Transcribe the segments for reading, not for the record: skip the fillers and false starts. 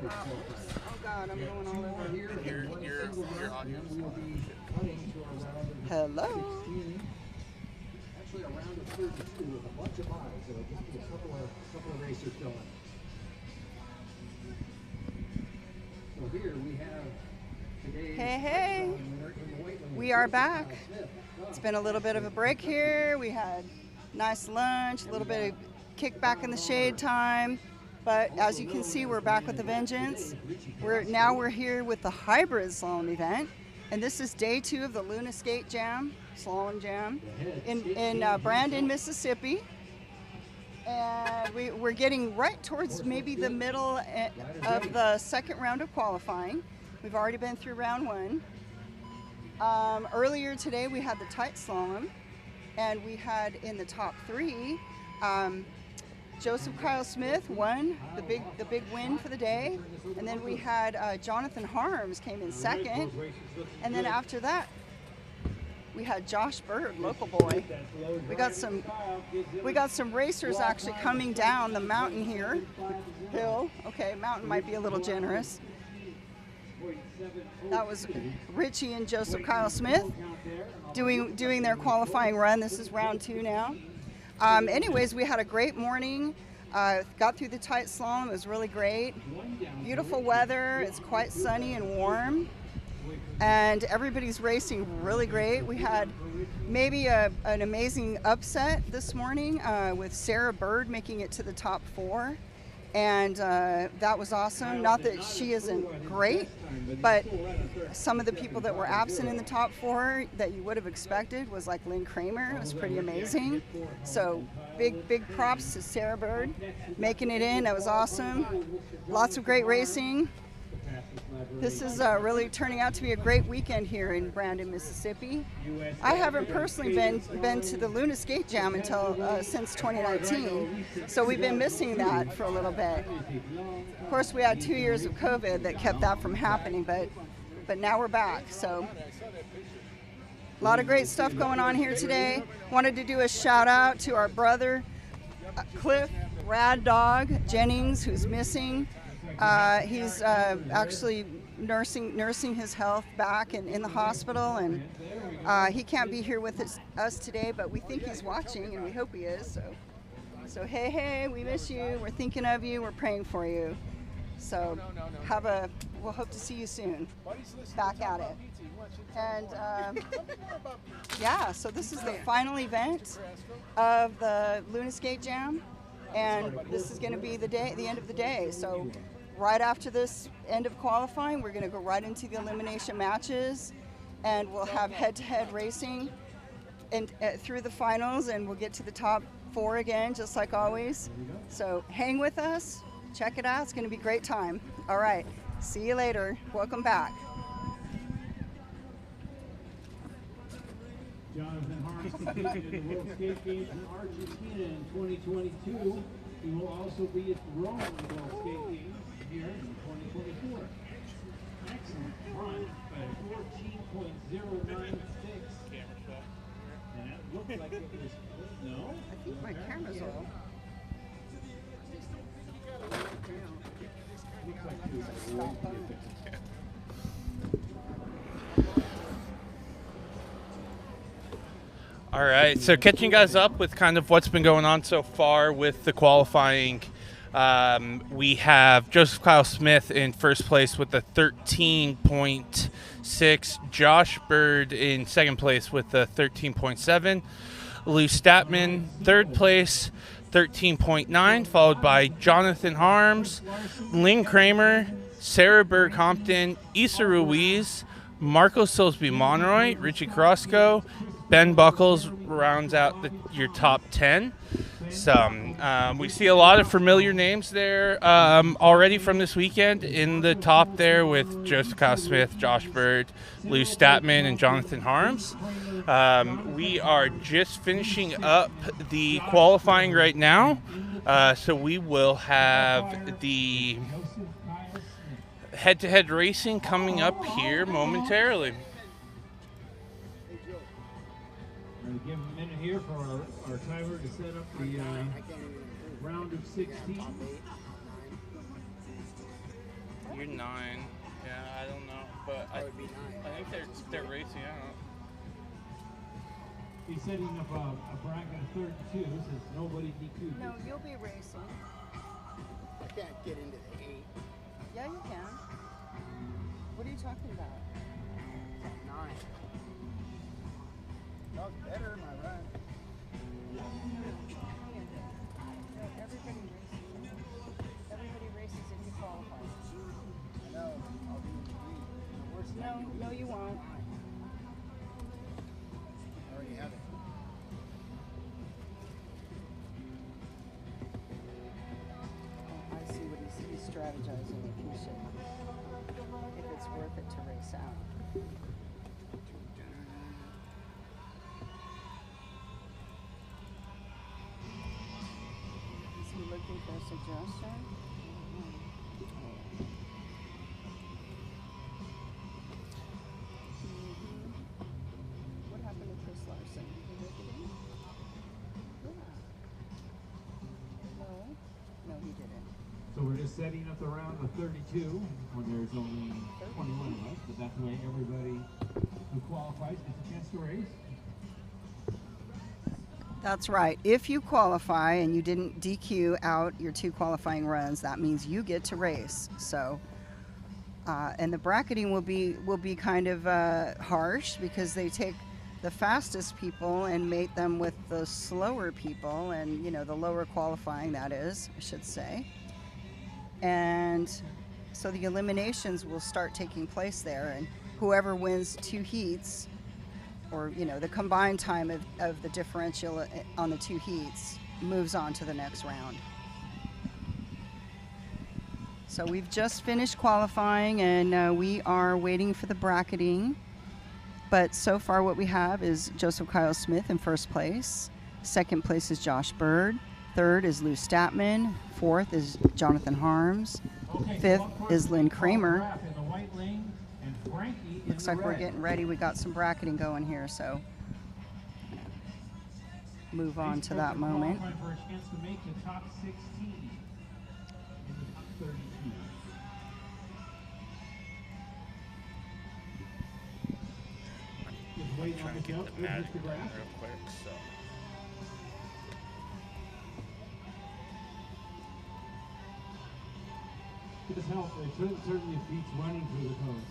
Oh God, I'm going all over. Your audio. Hello. Actually, a round of 32 with a bunch of buys. So just need a couple of racers going. So here we have today's Hey. We are back. It's been a little bit of a break here. We had nice lunch, a little bit of kick back in the shade time. But as you can see, we're back with a vengeance. We're here with the hybrid slalom event. And this is day 2 of the Luna Skate Jam, Slalom Jam, in Brandon, Mississippi. And we're getting right towards maybe the middle of the second round of qualifying. We've already been through round 1. Earlier today we had the tight slalom, and we had in the top 3, Joseph Kyle Smith won the big win for the day, and then we had Jonathan Harms came in second, and then after that we had Josh Bird, local boy. We got some racers actually coming down the mountain here, hill. Okay, mountain might be a little generous. That was Richie and Joseph Kyle Smith doing their qualifying run. This is round 2 now. Anyways, we had a great morning. Got through the tight slalom. It was really great. Beautiful weather. It's quite sunny and warm. And everybody's racing really great. We had maybe an amazing upset this morning with Sarah Bird making it to the top 4. And that was awesome. Not that she isn't great, but some of the people that were absent in the top 4 that you would have expected was like Lynn Kramer. It was pretty amazing. So big props to Sarah Bird making it in. That was awesome. Lots of great racing. This is really turning out to be a great weekend here in Brandon, Mississippi. I haven't personally been to the Luna Skate Jam until since 2019, so we've been missing that for a little bit. Of course, we had 2 years of COVID that kept that from happening, but now we're back. So a lot of great stuff going on here today. Wanted to do a shout out to our brother Cliff Rad Dog Jennings, who's missing. He's actually nursing his health back in the hospital, and he can't be here with us today, but we think he's watching, and we hope he is. So hey, we miss you. We're thinking of you. We're praying for you. So we'll hope to see you soon. Back at it. And yeah, so this is the final event of the Luna Skate Jam, and this is going to be the end of the day. So right after this end of qualifying, we're going to go right into the elimination matches, and we'll have head-to-head racing and through the finals, and we'll get to the top 4 again, just like always. So hang with us, check it out. It's going to be a great time. All right, see you later. Welcome back. Jonathan Harms competed in the World Skate Games in Argentina in 2022. He will also be at the Rome World Skate Games here in 2024. Excellent run by 14.096. And that looked like it was, no? I think my camera's off. Looks like it was All right, so catching you guys up with kind of what's been going on so far with the qualifying. We have Joseph Kyle Smith in first place with a 13.6. Josh Bird in second place with a 13.7. Lou Statman, third place, 13.9, followed by Jonathan Harms, Lynn Kramer, Sarah Berg Compton, Issa Ruiz, Marco Silsby Monroy, Richie Crosco, Ben Buckles rounds out your top 10. So we see a lot of familiar names there already from this weekend in the top there with Joseph Kyle Smith, Josh Bird, Lou Statman, and Jonathan Harms. We are just finishing up the qualifying right now, so we will have the head-to-head racing coming up here momentarily. We're going to give a minute here for our timer to set up the round of 16. You're 9. Yeah, I don't know, but I would be 9. I think they're racing out. He's setting up a bracket of 32 since nobody DQ'd. No, you'll be racing. I can't get into the 8. Yeah, you can. What are you talking about? 9. That was better in my run. No, everybody races if you qualify. I know. I'll be in the lead. Worse than No, you won't. I already have it. Oh, I see what he's strategizing if he should, if it's worth it to race out. Is he looking for a suggestion? What happened to Chris Larson? Did he make it in? Yeah. No, he didn't. So we're just setting up the round of 32 when there's only 21 of us, but that's the way everybody who qualifies gets a chance to race. That's right. If you qualify and you didn't DQ out your 2 qualifying runs, that means you get to race. So, and the bracketing will be kind of harsh because they take the fastest people and mate them with the slower people, and the lower qualifying, that is, I should say. And so the eliminations will start taking place there, and whoever wins 2 heats, or the combined time of the differential on the 2 heats, moves on to the next round. So we've just finished qualifying, and we are waiting for the bracketing. But so far what we have is Joseph Kyle Smith in first place. Second place is Josh Bird. Third is Lou Statman. Fourth is Jonathan Harms. Fifth is Lynn Kramer. In the white lane and Frankie in Looks the like we're red. getting ready. We got some bracketing going here, so move on to that moment. Qualifying for a chance to make the top 16 in the top 32. Just waiting on Trying the to get note the with matting Mr. done Graff. real quick. So This helps. It certainly beats running through the coast.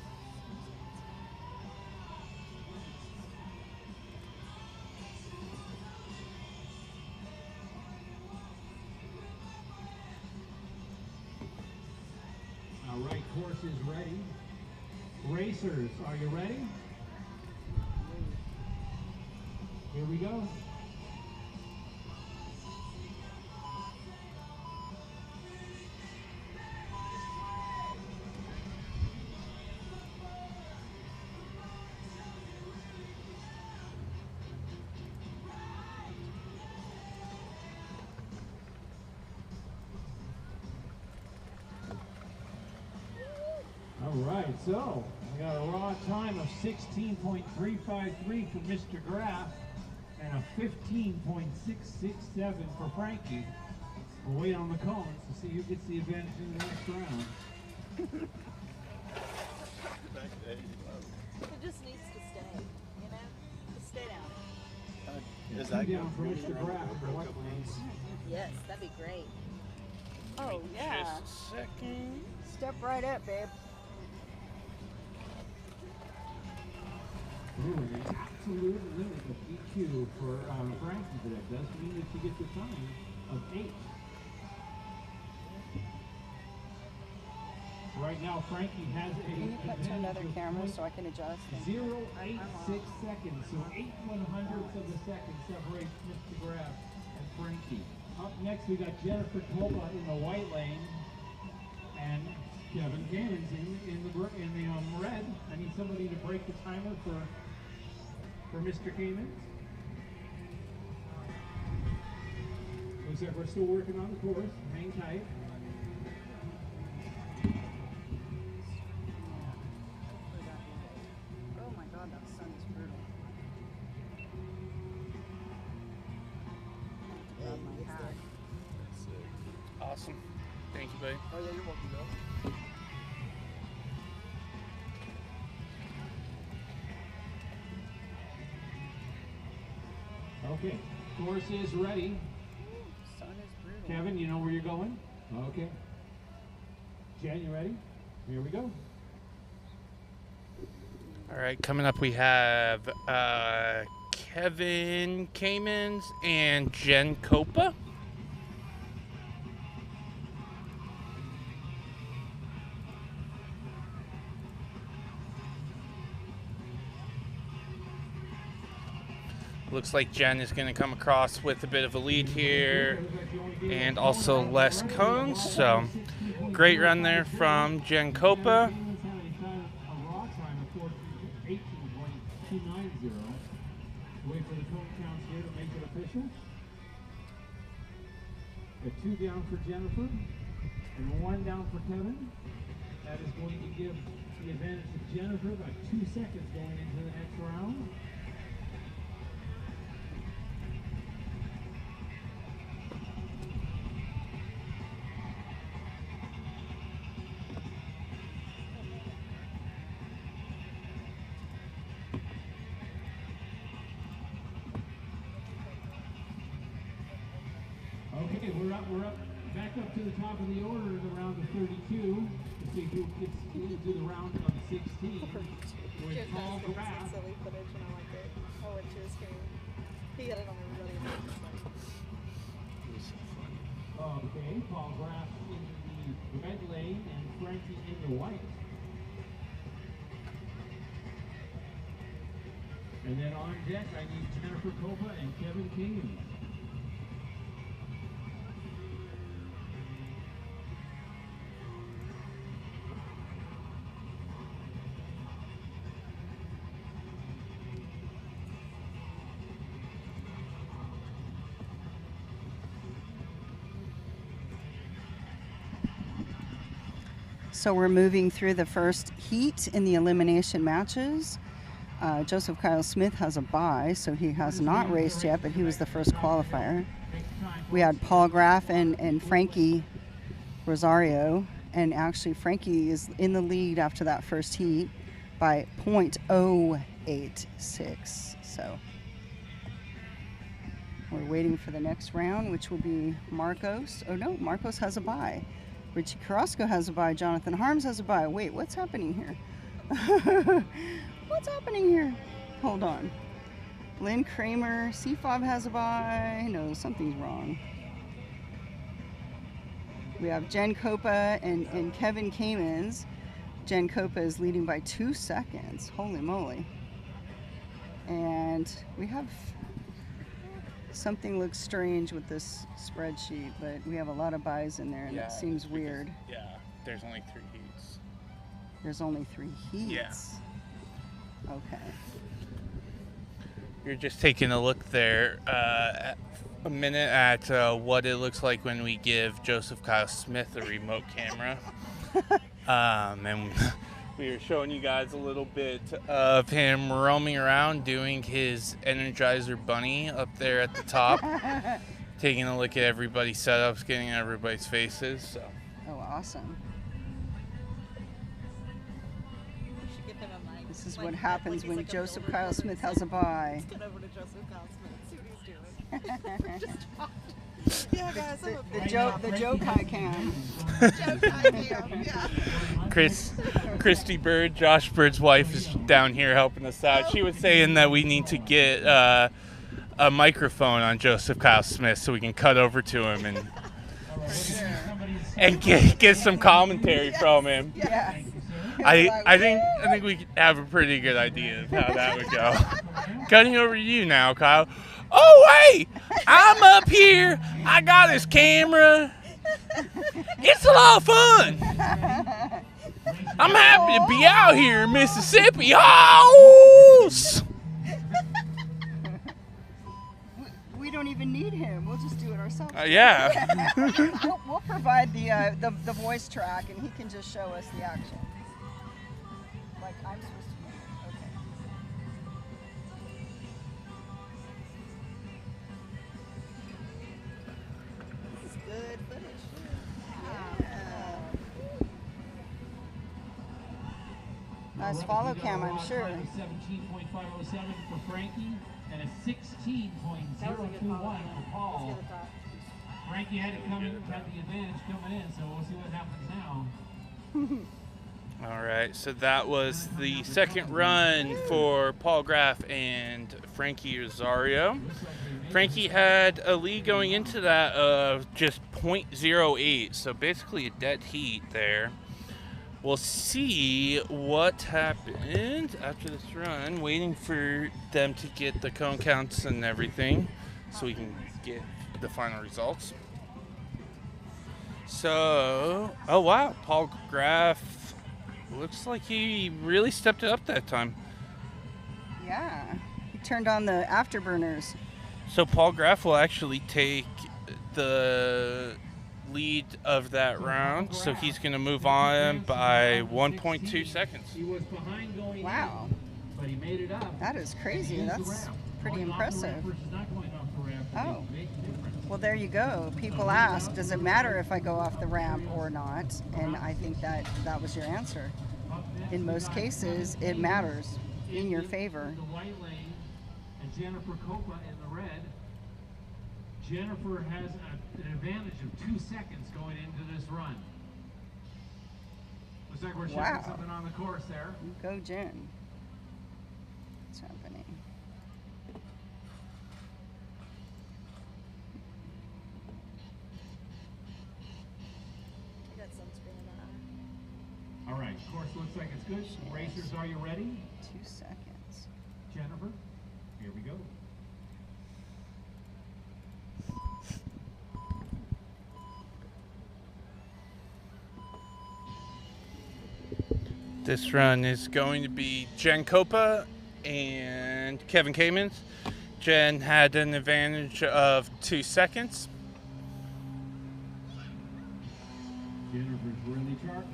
All right, course is ready. Racers, are you ready? Here we go. All right, so we got a raw time of 16.353 for Mr. Graff and a 15.667 for Frankie. We'll wait on the cones to see who gets the advantage in the next round. It just needs to stay, Just stay down. Is Two that down for Mr. Graff in the white lanes. Yes, that'd be great. Oh, yeah. just a second. Step right up, babe. Ooh, an absolute limit of EQ for Frankie, but that does mean that she gets a time of 8. Right now, Frankie has a Can you cut to another camera so I can adjust? 0.86 seconds, so 8/100ths of a second separates Mr. Graff and Frankie. Up next, we got Jennifer Toba in the white lane, and Kevin Gammons in the red. I need somebody to break the timer for Mr. Gammons. Looks like we're still working on the course. Hang tight. Oh my God, that sun is brutal. Grab my hat. Awesome. Thank you, buddy. Oh yeah, you're welcome, Bill. Okay, course is ready. Sun is brutal. Kevin, you know where you're going? Okay. Jen, you ready? Here we go. All right, coming up we have Kevin Kamens and Jen Copa. Looks like Jen is going to come across with a bit of a lead here and also less cones. So great run there from Jen Copa. Wait for the cone counts here to make it official. A 2 down for Jennifer and 1 down for Kevin. That is going to give the advantage to Jennifer by 2 seconds going into the next round. Okay, we're up, back up to the top of the order in the round of 32 to see who gets into the round of 16. With Kid Paul has some Graff. silly footage and I like it. I went to his game. He got it on everybody. Okay, Paul Graff in the red lane and Frankie in the white. And then on deck, I need Jennifer Copa and Kevin King. So we're moving through the first heat in the elimination matches. Joseph Kyle Smith has a bye, so he has not raced yet, but he was the first qualifier. We had Paul Graff and Frankie Rosario, and actually Frankie is in the lead after that first heat by .086. So we're waiting for the next round, which will be Marcos. Oh no, Marcos has a bye. Richie Carrasco has a bye. Jonathan Harms has a bye. Wait, what's happening here? What's happening here? Hold on. Lynn Kramer, CFOB has a bye. No, something's wrong. We have Jen Copa and Kevin Kamens. Jen Copa is leading by 2 seconds. Holy moly. And we have something looks strange with this spreadsheet, but we have a lot of buys in there and it seems weird. Yeah, there's only 3 heats. There's only 3 heats. Yeah. Okay. You're just taking a look there a minute at what it looks like when we give Joseph Kyle Smith a remote camera. And we were showing you guys a little bit of him roaming around doing his Energizer Bunny up there at the top. Taking a look at everybody's setups, getting everybody's faces. So. Oh, awesome. You should give him a mic. This is Like- what happens like he's when like a Joseph billboard Kyle Smith person. has a bye. Let's get over to Joseph Kyle Smith. See what he's doing. Just talk. Yeah, guys, I'm a The joke I can. joke idea. Yeah. Christy Bird, Josh Bird's wife, is down here helping us out. She was saying that we need to get a microphone on Joseph Kyle Smith so we can cut over to him and get some commentary from him. Yes. I think we have a pretty good idea of how that would go. Cutting over to you now, Kyle. Oh, hey, I'm up here. I got his camera. It's a lot of fun. I'm happy to be out here in Mississippi. Oh! We don't even need him. We'll just do it ourselves. Yeah. We'll provide the voice track, and he can just show us the action. Like I'm supposed to. Okay. This is good footage. Nice follow cam, I'm sure. 17.507 for Frankie and a 16.021 for Paul. Frankie had the advantage coming in, so we'll see what happens now. All right, so that was the second run for Paul Graff and Frankie Rosario. Frankie had a lead going into that of just .08, so basically a dead heat there. We'll see what happened after this run, waiting for them to get the cone counts and everything so we can get the final results. So, oh wow, Paul Graff looks like he really stepped it up that time. Yeah, he turned on the afterburners. So Paul Graff will actually take the lead of that round, so he's going to move on by 1.2 seconds. He was behind going Wow, in, but he made it up. that is crazy. That's pretty impressive. Oh, well, there you go. People ask, does it matter if I go off the ramp or not? And I think that was your answer. In most cases, it matters in your favor. The white lane and Jennifer Copa in the red. Jennifer has an advantage of 2 seconds going into this run. Looks like we're checking Wow. something on the course there. Go, Jen. What's happening? I got sunscreen on. All right, course looks like it's good. Racers, are you ready? 2 seconds. Jennifer, here we go. This run is going to be Jen Copa and Kevin Kamens. Jen had an advantage of 2 seconds. Jennifer's really sharp.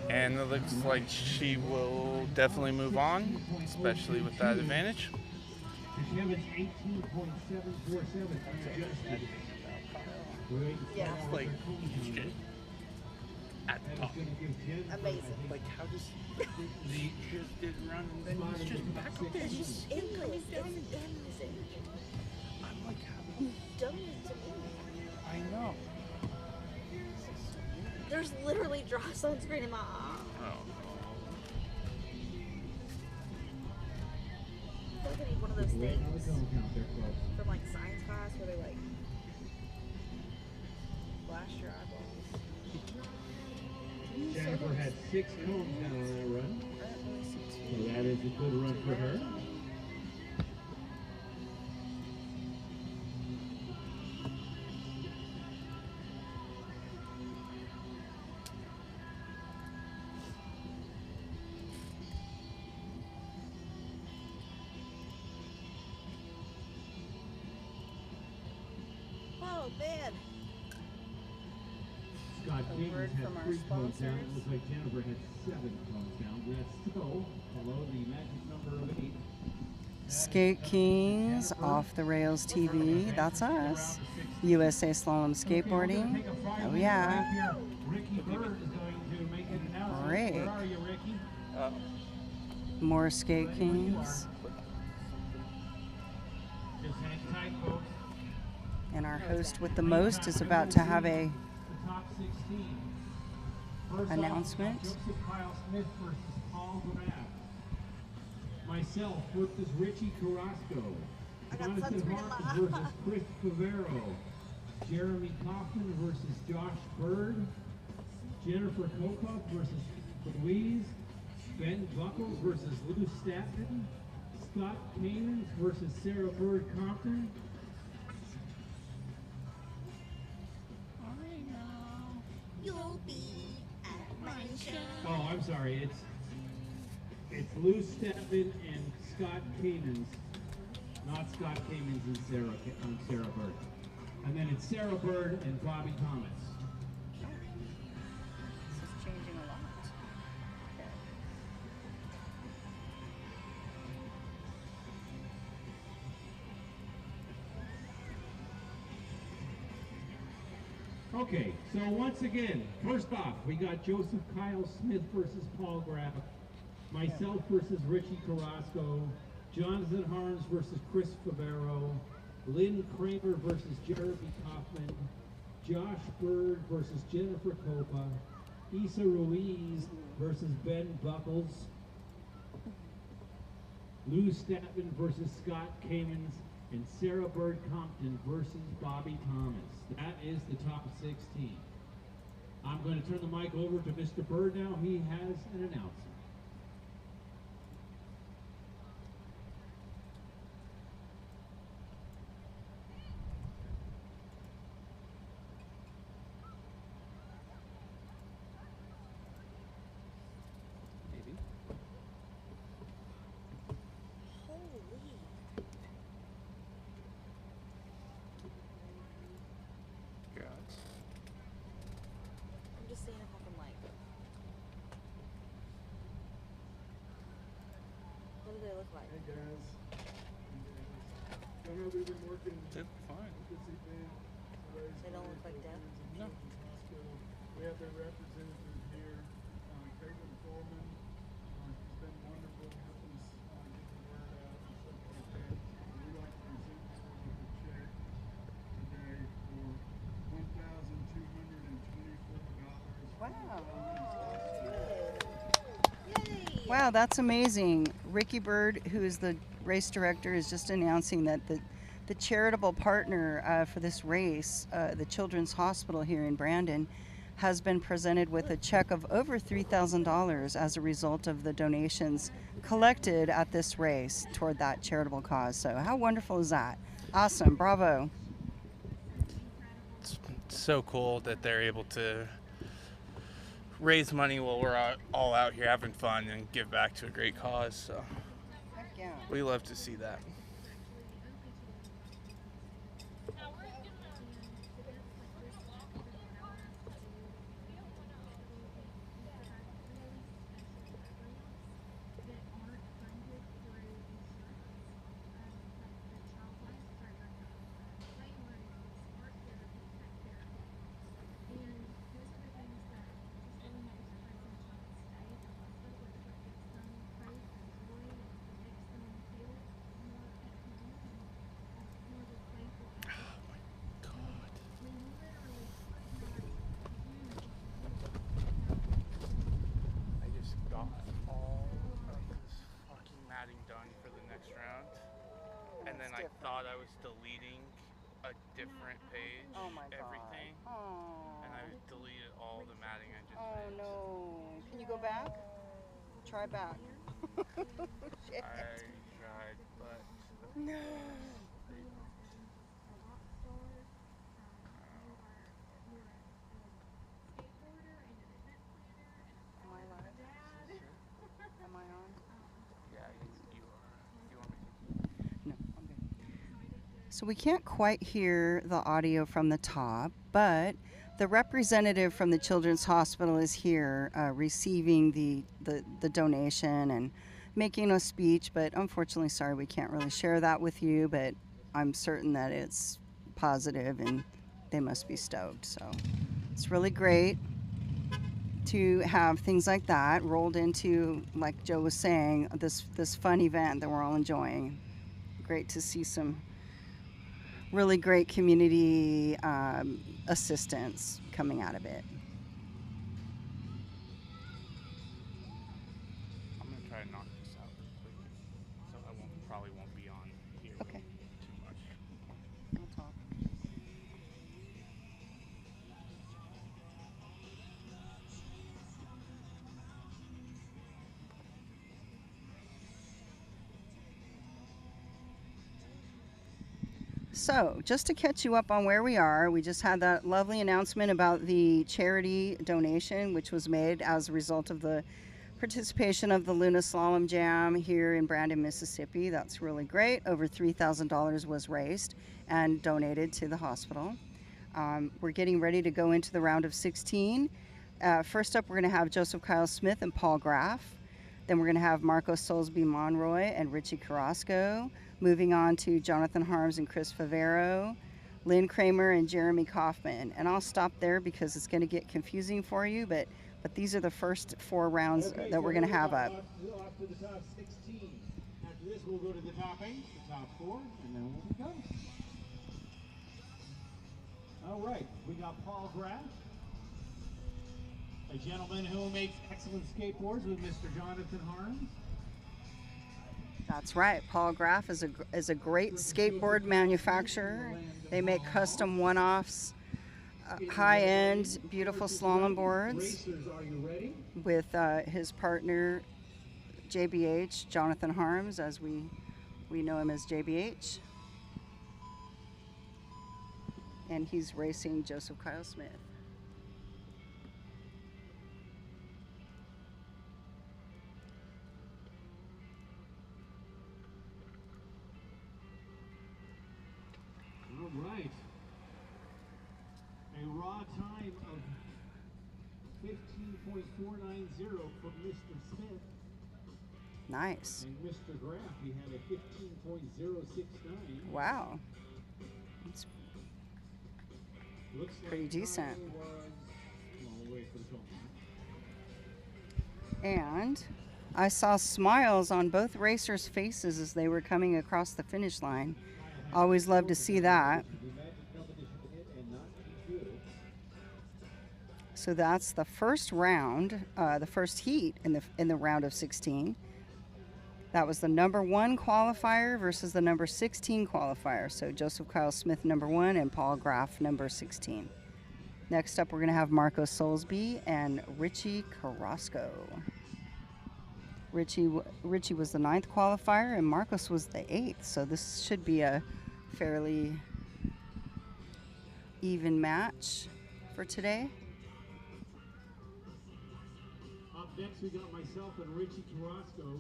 And it looks like she will definitely move on, especially with that advantage. Kevin's 18.747 unadjusted. Yeah. Like, at the top. Amazing. Like, how does they just did run and then it's just back up there? It's just endless. It's amazing. I'm like, how? You've done it to me. I know. There's literally dry sunscreen in my eye. Oh. I feel like I need one of those things from like science class where they like flash your eyeballs. Jennifer had 6 cones down on that run. So that is a good run for her. Oh man. Scott James word had from our 3 cones down. It sponsors. looks like Jennifer had 7 cones down. That's still below the magic number of 8. Skate Kings, Off the Rails TV, that's us. USA Slalom Skateboarding, oh yeah. Ricky Bird is going to make an announcement. Great. Where are you, Ricky? More Skate Kings, Just hang tight, folks. and our host with the most is about to have a The top 16. First announcement. off, Joseph Kyle Smith versus Paul Graff. Myself versus Richie Carrasco. I got Jonathan sunscreen in my Harkin versus Chris Favero. Jeremy Kaufman versus Josh Bird. Jennifer Kokoff versus Louise. Ben Buckles versus Lou Statman. Scott Kamens versus Sarah Bird Compton. You'll be at my show. Oh, I'm sorry. It's Lou Statman and Scott Kamens, not Scott Kamens and Sarah Bird. And then it's Sarah Bird and Bobby Thomas. This is changing a lot. Okay, so once again, first off, we got Joseph Kyle Smith versus Paul Graff. myself versus Richie Carrasco, Jonathan Harms versus Chris Favero, Lynn Kramer versus Jeremy Kaufman, Josh Bird versus Jennifer Copa, Issa Ruiz versus Ben Buckles, Lou Statman versus Scott Kamens, and Sarah Bird Compton versus Bobby Thomas. That is the top 16. I'm going to turn the mic over to Mr. Bird now. He has an announcement. I'm just seeing if I can like. What do they look like? Hey guys. I know we've been working They're fine. with this event. to raise They don't money look like for death? Children's No. Hospital. We have their representative here, Caitlin Foreman. She's been wonderful helping us get the word out and stuff like that. And we'd like to present her with a check today for $1,224. Wow. Yay! Wow, that's amazing. Ricky Bird, who is the race director, is just announcing that the charitable partner for this race, the Children's Hospital here in Brandon, has been presented with a check of over $3,000 as a result of the donations collected at this race toward that charitable cause. So how wonderful is that? Awesome, bravo. It's so cool that they're able to raise money while we're all out here having fun and give back to a great cause. So Heck yeah. we love to see that. I just got all of this fucking matting done for the next round, and then I different. thought I was deleting a different page, Oh my everything, God. Oh. and I deleted all the matting I just Oh made. no. Can you go back? Try back. Shit. I tried, but No. Am I live? Am I on? yeah, you are. You want me to? No, I'm good. So we can't quite hear the audio from the top, but the representative from the Children's Hospital is here receiving the donation and making a speech, but unfortunately, sorry, we can't really share that with you, but I'm certain that it's positive and they must be stoked. So it's really great to have things like that rolled into, like Joe was saying, this fun event that we're all enjoying. Great to see some really great community assistance coming out of it. I'm gonna try to knock this out quick, so I probably won't be on here Okay. too much. I'll talk. So, just to catch you up on where we are, we just had that lovely announcement about the charity donation, which was made as a result of the participation of the Luna Slalom Jam here in Brandon, Mississippi. That's really great. Over $3,000 was raised and donated to the hospital. We're getting ready to go into the round of 16. First up, we're going to have Joseph Kyle Smith and Paul Graff. Then we're going to have Marco Soulsby Monroy and Richie Carrasco. Moving on to Jonathan Harms and Chris Favero, Lynn Kramer and Jeremy Kaufman. And I'll stop there because it's going to get confusing for you, but But these are the first 4 rounds that we're going to have up. Off to the top 16. After this, we'll go to the top 8, the top 4, and then we'll be done. All right, we got Paul Graff, a gentleman who makes excellent skateboards with Mr. Jonathan Harms. That's right. Paul Graff is a great skateboard manufacturer. They make custom one-offs, high-end, beautiful slalom boards Racers, are you ready? with his partner, JBH, Jonathan Harms, as we know him as JBH. And he's racing Joseph Kyle Smith. All right. A raw time of 15.490 from Mr. Smith. Nice. And Mr. Graff, he had a 15.069. Wow. It's Looks like pretty decent. time was, well, we'll wait for the total. And I saw smiles on both racers' faces as they were coming across the finish line. Always love to see that. So that's the first round, the first heat in the round of 16. That was the number 1 qualifier versus the number 16 qualifier. So Joseph Kyle Smith number 1 and Paul Graff number 16. Next up, we're going to have Marco Soulsby and Richie Carrasco. Richie was the 9th qualifier and Marcos was the 8th. So this should be a fairly even match for today. Up next, we got myself and Richie Carrasco.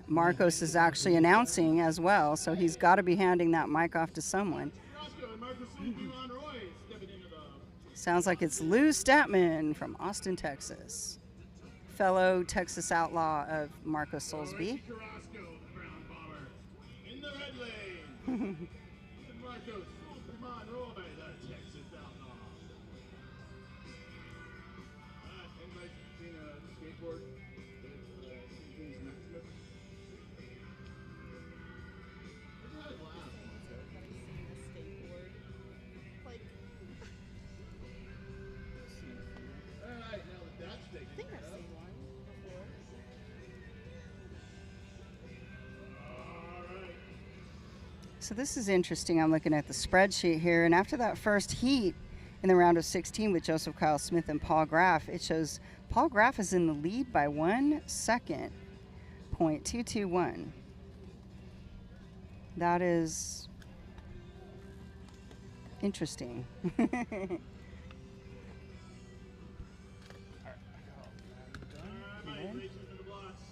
Marcos is actually announcing as well, so he's got to be handing that mic off to someone. Sounds like it's Lou Statman from Austin, Texas. Fellow Texas outlaw of Marcos Soulsby. In the red lane. Marcos, come on, Roy, the Texas outlaw. Anybody seen a skateboard? Like, Alright, now that that's taken I think care I've of. seen one before. Alright. So this is interesting. I'm looking at the spreadsheet here, and after that first heat in the round of 16 with Joseph Kyle Smith and Paul Graff, it shows Paul Graff is in the lead by 1 second, .221. That is interesting. Dynamite, racing for the blocks.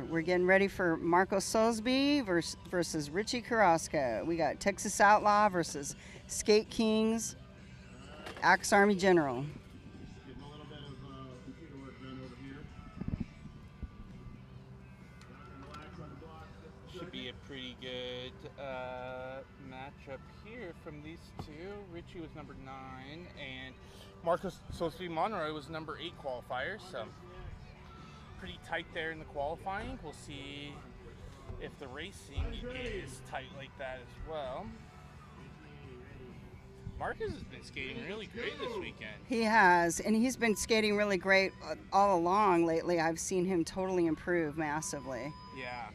We're getting ready for Marco Soulsby versus Richie Carrasco. We got Texas Outlaw versus Skate Kings, Axe Army General. Getting a little bit of computer work done over here. Relax on the block. Should be a pretty good matchup here from these two. Richie was number 9, and Marcos Soulsby Monroy was number 8 qualifier. So pretty tight there in the qualifying. We'll see if the racing is tight like that as well. Marcus has been skating really great this weekend. He has, and he's been skating really great all along lately. I've seen him totally improve massively. Yeah.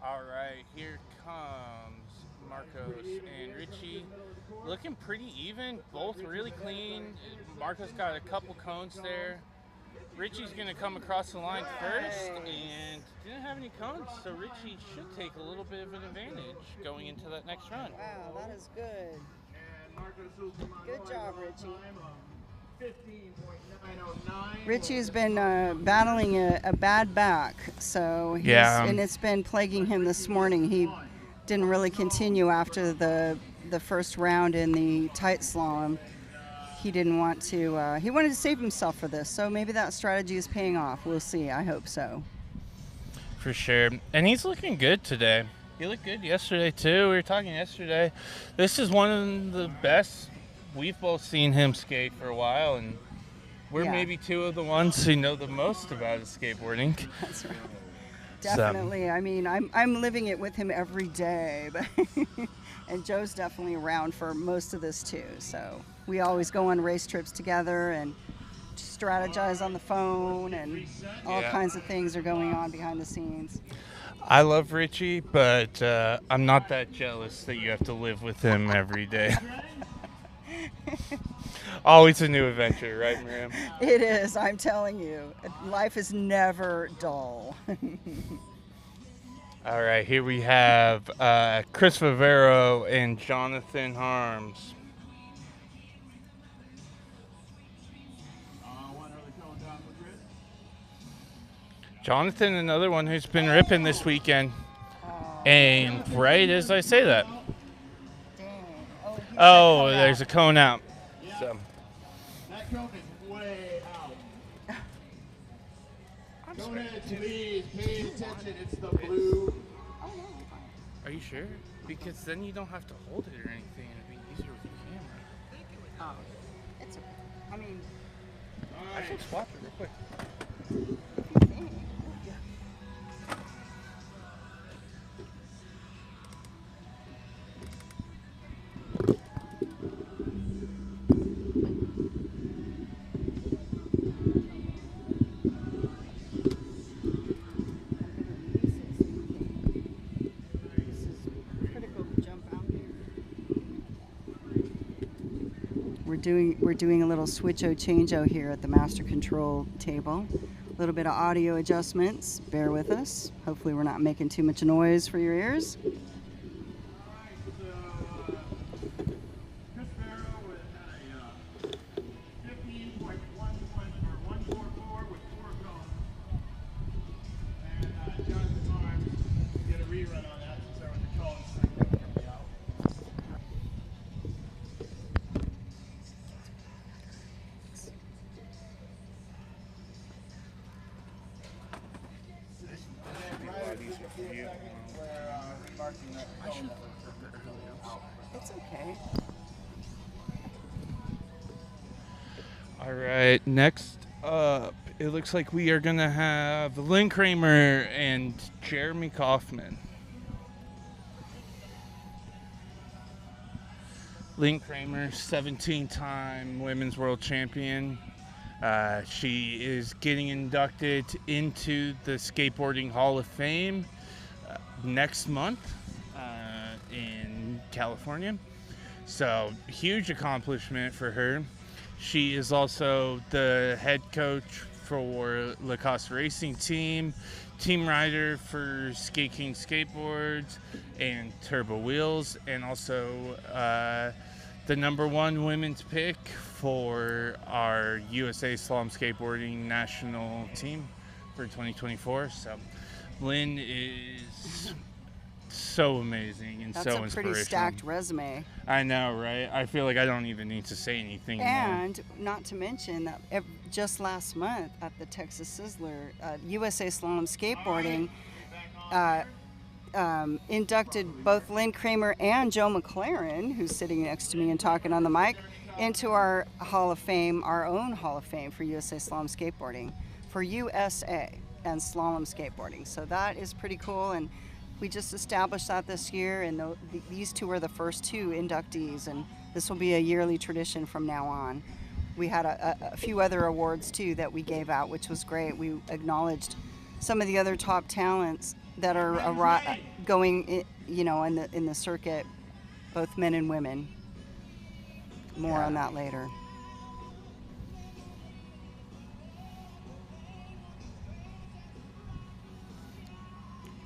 All right, here comes Marcos and Richie. Looking pretty even, both really clean. Marcos got a couple cones there. Richie's going to come across the line first and didn't have any cones, so Richie should take a little bit of an advantage going into that next run. Wow, that is good. And Marcos Soulsby Good job, Richie. 15.909. Richie has been battling a bad back, so and it's been plaguing him this morning. He didn't really continue after the first round in the tight slalom. He didn't want to, he wanted to save himself for this, so maybe that strategy is paying off. We'll see. I hope so. For sure. And he's looking good today. He looked good yesterday, too. We were talking yesterday. This is one of the best we've both seen him skate for a while, and we're Yeah. maybe two of the ones who know the most about his skateboarding. That's right. So- Definitely. I mean, I'm living it with him every day, but and Joe's definitely around for most of this too. So we always go on race trips together and strategize on the phone, and all Yeah. kinds of things are going on behind the scenes. I love Richie, but I'm not that jealous that you have to live with him every day. Always a new adventure, right, Miriam? It is. I'm telling you, life is never dull. All right, here we have Chris Favero and Jonathan Harms. One early cone down for Chris. Jonathan, another one who's been ripping this weekend. And right as I say that, Dang. Oh, you said oh, come there's a out. cone out. So That cone is way out. Cone head, please pay attention. It's the blue. Oh, no. are you sure? Because then you don't have to hold it or anything. It'd be easier with the camera. Oh, it's okay. I mean, I should swap it real quick. if you think. We're doing a little switch-o change-o here at the master control table. A little bit of audio adjustments. Bear with us. Hopefully we're not making too much noise for your ears. Chris Farrow with a 15.1 or 144 with 4 cones. And Jonathan Harms get a rerun on that since there was a cone coming out. It's okay. All right, next up, it looks like we are going to have Lynn Kramer and Jeremy Kaufman. Lynn Kramer, 17-time women's world champion. She is getting inducted into the Skateboarding Hall of Fame next month in California. So, huge accomplishment for her. She is also the head coach for Lacoste Racing Team, team rider for Skate King Skateboards and Turbo Wheels, and also the #1 women's pick for our USA Slalom Skateboarding national team for 2024. So Lynn is so amazing and That's so a inspirational. pretty stacked resume. I know, right? I feel like I don't even need to say anything more. And not to mention that just last month at the Texas Sizzler, USA Slalom Skateboarding inducted both Lynn Kramer and Joe McLaren, who's sitting next to me and talking on the mic, into our Hall of Fame, our own Hall of Fame for USA Slalom Skateboarding, for USA and Slalom Skateboarding. So that is pretty cool, and we just established that this year, and these two are the first two inductees, and this will be a yearly tradition from now on. We had a few other awards too that we gave out, which was great. We acknowledged some of the other top talents that are going, in the circuit, both men and women. More on that later.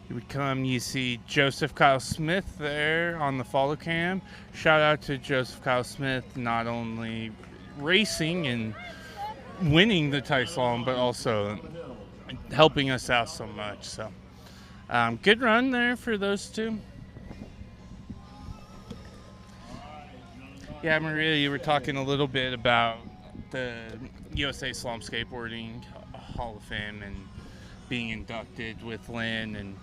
Here we come. You see Joseph Kyle Smith there on the follow cam. Shout out to Joseph Kyle Smith, not only racing and winning the Thai Slalom, but also helping us out so much. So good run there for those two. Yeah, Maria, you were talking a little bit about the USA Slalom Skateboarding Hall of Fame and being inducted with Lynn,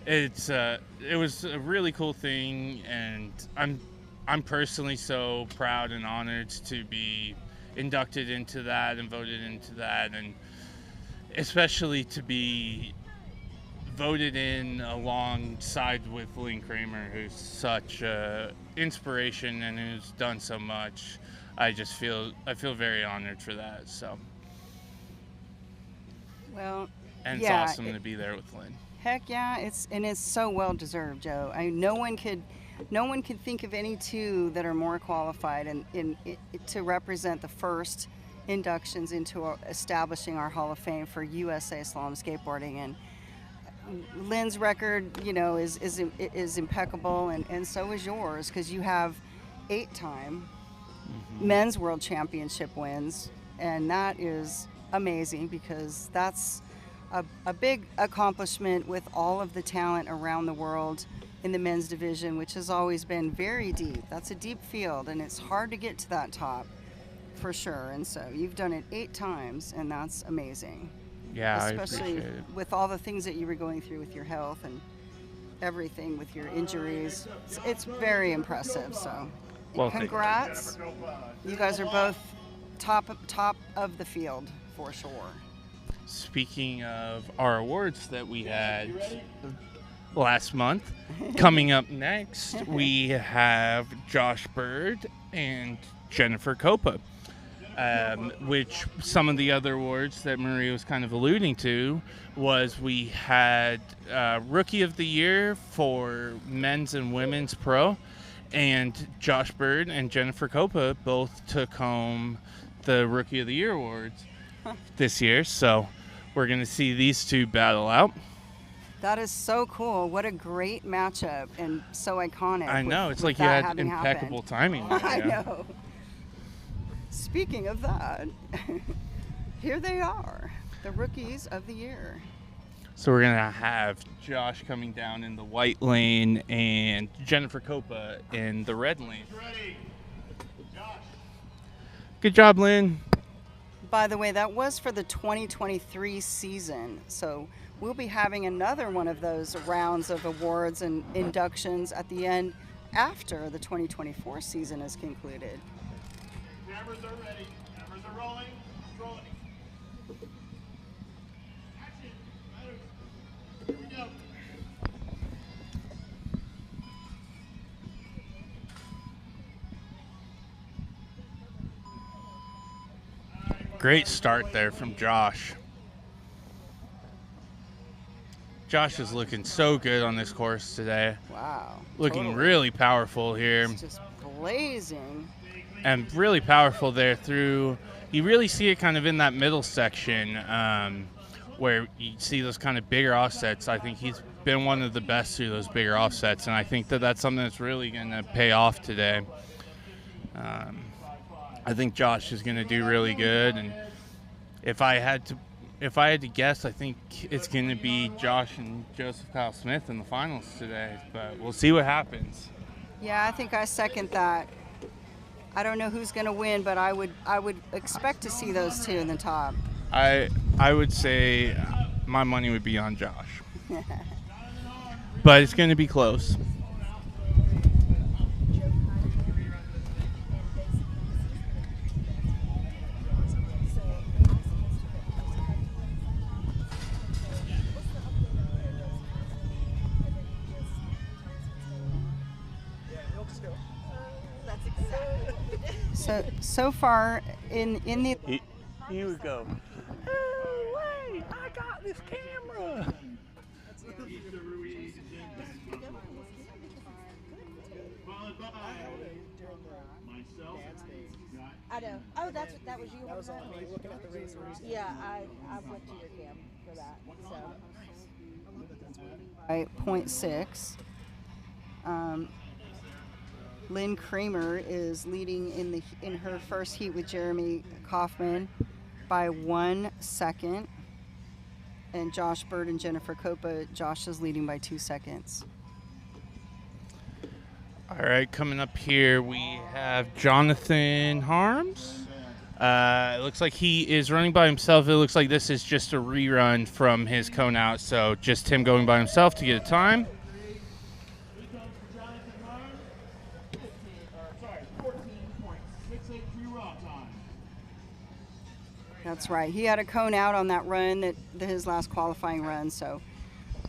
It was a really cool thing, and I'm personally so proud and honored to be inducted into that and voted into that, and especially to be voted in alongside with Lynn Kramer, who's such an inspiration and who's done so much. I feel very honored for that. So, Well, and yeah, it's awesome to be there with Lynn. heck yeah, it's so well deserved, Joe. No one could think of any two that are more qualified to represent the first inductions into establishing our Hall of Fame for USA Slalom skateboarding. And Lynn's record, is impeccable, and so is yours, because you have 8-time men's world championship wins, and that is amazing, because that's a big accomplishment with all of the talent around the world in the men's division, which has always been very deep. That's a deep field, and it's hard to get to that top for sure. And so you've done it 8 times, and that's amazing. Yeah, Especially I appreciate it. with all the things that you were going through with your health and everything with your injuries. It's very impressive. So Well, thank you. congrats. You guys are both top of the field for sure. Speaking of our awards that we had last month, coming up next, we have Josh Bird and Jennifer Copa, which some of the other awards that Maria was kind of alluding to was we had Rookie of the Year for men's and women's pro, and Josh Bird and Jennifer Copa both took home the Rookie of the Year awards this year. So we're going to see these two battle out. That is so cool. What a great matchup, and so iconic. I know. It's like you that had having impeccable happened. timing there, I yeah. know. Speaking of that, here they are, the Rookies of the Year. So we're going to have Josh coming down in the white lane and Jennifer Copa in the red lane. Good job, Lynn. By the way, that was for the 2023 season, so we'll be having another one of those rounds of awards and inductions at the end after the 2024 season is concluded. Cameras are ready. Cameras are rolling. Rolling. Action. Here we go. Great start there from Josh. Josh is looking so good on this course today. Wow. Looking totally. really powerful here. It's just blazing. And really powerful there through, you really see it kind of in that middle section where you see those kind of bigger offsets. I think he's been one of the best through those bigger offsets, and I think that that's something that's really going to pay off today. I think Josh is going to do really good, and if I had to guess, I think it's going to be Josh and Joseph Kyle Smith in the finals today, but we'll see what happens. Yeah, I think I second that. I don't know who's going to win, but I would expect to see those two in the top. I would say my money would be on Josh. But it's going to be close. So far in the He would go, oh, wait, I got this camera. Followed by myself. I know. Oh, that was you. That was on me looking at the racers. Yeah, I went to your cam for that. So. by 0.6. Lynn Kramer is leading in her first heat with Jeremy Kaufman by 1 second. And Josh Bird and Jennifer Copa, Josh is leading by 2 seconds. All right, coming up here, we have Jonathan Harms It looks like he is running by himself. It looks like this is just a rerun from his cone out, so just him going by himself to get a time. Here comes for Jonathan Martin. 14.683 raw time. That's right. He had a cone out on that run, his last qualifying run, so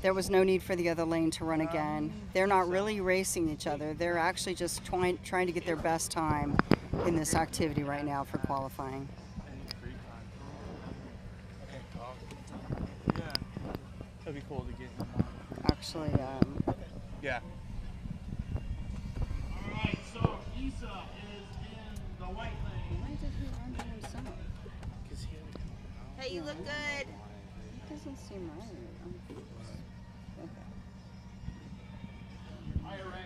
there was no need for the other lane to run again. They're not really racing each other. They're actually just trying to get their best time in this activity right now for qualifying. Yeah, that'd be cool to get him. Actually, Yeah. All right, so Isa is in the white lane. why did he run by himself? Hey, you look good. It doesn't seem right. Okay.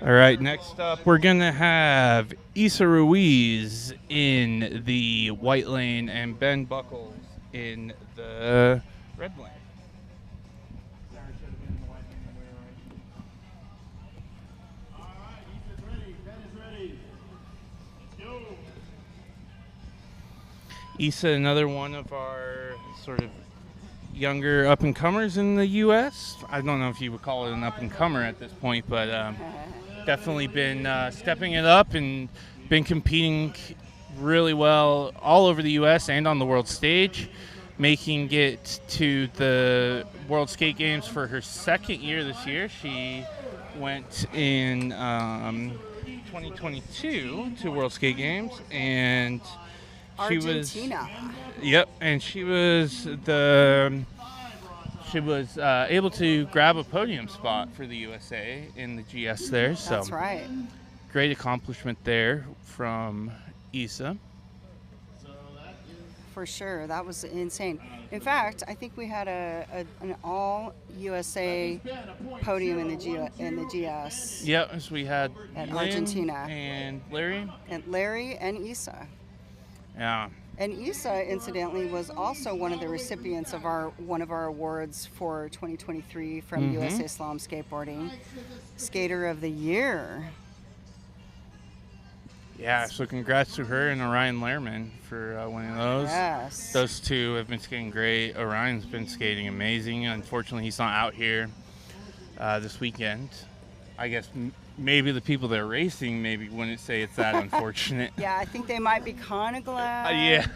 All right, next up, we're going to have Isa Ruiz in the white lane and Ben Buckles in the red lane. Sarah should have been in the white lane when we were racing. All right, Isa's ready. Ben is ready. Let's go. Isa, another one of our sort of younger up-and-comers in the U.S. I don't know if you would call it an up-and-comer at this point, but definitely been stepping it up and been competing really well all over the U.S. and on the world stage, making it to the World Skate Games for her second year this year. She went in 2022 to World Skate Games, and she Argentina. Yep, and she was able to grab a podium spot for the USA in the GS there. So That's right. great accomplishment there from Isa. For sure, that was insane. In fact, I think we had an all USA podium in the GS. Yep, as we had At Lynn Argentina. and Larry. And Larry and Isa. Yeah. And Isa, incidentally, was also one of the recipients of one of our awards for 2023 from USA Slalom Skateboarding, Skater of the Year. Yeah, so congrats to her and Orion Lehrman for winning those. Yes. Those two have been skating great. Orion's been skating amazing. Unfortunately, he's not out here this weekend. I guess maybe the people that are racing maybe wouldn't say it's that unfortunate. Yeah, I think they might be kind of glad. Yeah,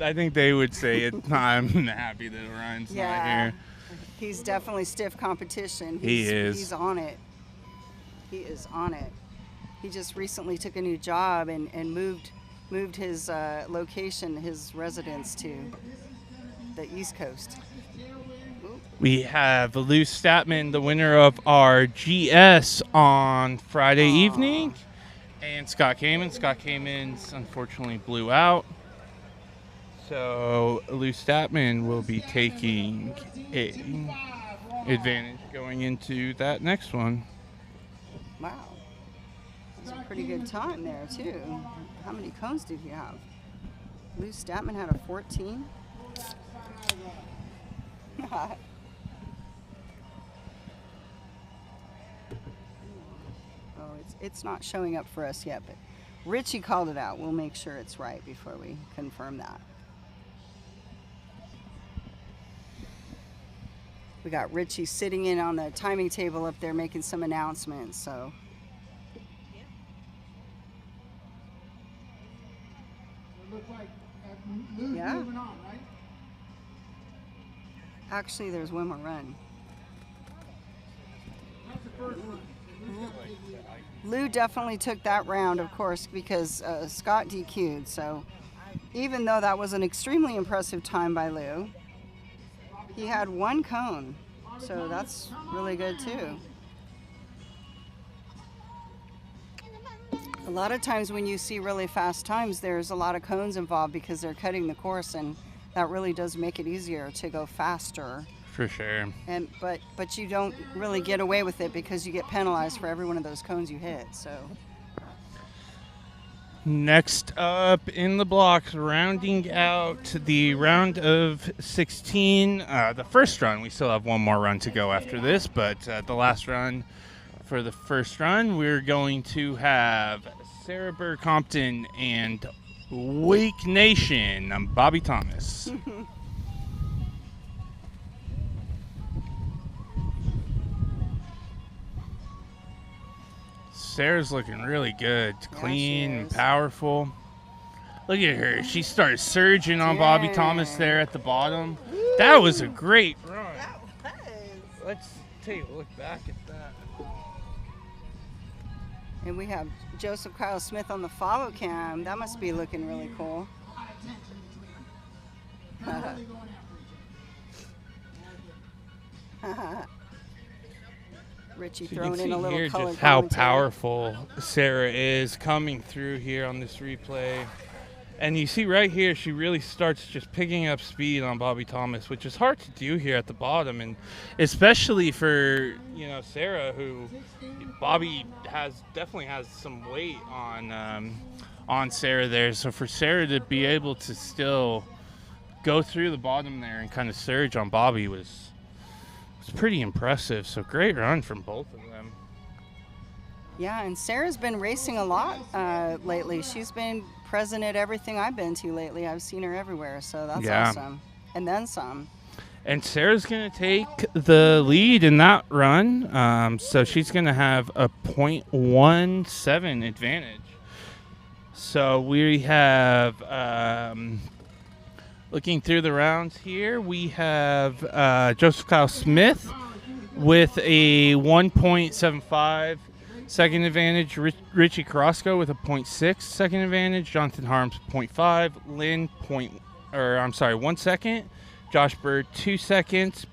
I think they would say it. I'm happy that Orion's not Yeah. here. He's definitely stiff competition. He is. He's on it. He is on it. He just recently took a new job and moved his location, his residence to the East Coast. We have Lou Statman, the winner of our GS on Friday evening, and Scott Kamen. Scott Kamen's unfortunately blew out. So Lou Statman will be taking advantage going into that next one. Wow. That's a pretty good time there, too. How many cones did he have? Lou Statman had a 14. It's not showing up for us yet, but Richie called it out. We'll make sure it's right before we confirm that. We got Richie sitting in on the timing table up there making some announcements, so. It looks like Lou's Yeah. moving on, right? Actually, there's one more run. That's the first one. Lou definitely took that round, of course, because Scott DQ'd. So even though that was an extremely impressive time by Lou, he had one cone. So that's really good, too. A lot of times when you see really fast times, there's a lot of cones involved because they're cutting the course, and that really does make it easier to go faster. For sure. And but you don't really get away with it because you get penalized for every one of those cones you hit. So Next up in the blocks, rounding out the round of 16, the first run. We still have one more run to go after this, but the last run for the first run, we're going to have Sarah Burr Compton and Wake Nation. I'm Bobby Thomas. Sarah's looking really good. Clean and is. powerful. Look at her. She started surging on Bobby Yeah. Thomas there at the bottom. That was a great run. That was. Let's take a look back at that. And we have Joseph Kyle Smith on the follow cam. That must be looking really cool. Richie So you throwing can in a see little here color just how commentary. powerful Sarah is coming through here on this replay. And you see right here, she really starts just picking up speed on Bobby Thomas, which is hard to do here at the bottom. And especially for, Sarah, who Bobby definitely has some weight on Sarah there. So for Sarah to be able to still go through the bottom there and kind of surge on Bobby was pretty impressive. So great run from both of them. Yeah, and Sarah's been racing a lot lately. She's been present at everything I've been to lately. I've seen her everywhere, so that's awesome. And then some. And Sarah's going to take the lead in that run. So she's going to have a 0.17 advantage. So we have, looking through the rounds here, we have Joseph Kyle Smith with a 1.75 second advantage. Richie Carrasco with a 0.6 second advantage. Jonathan Harms 0.5. Lynn 1 second. Josh Bird 2 seconds.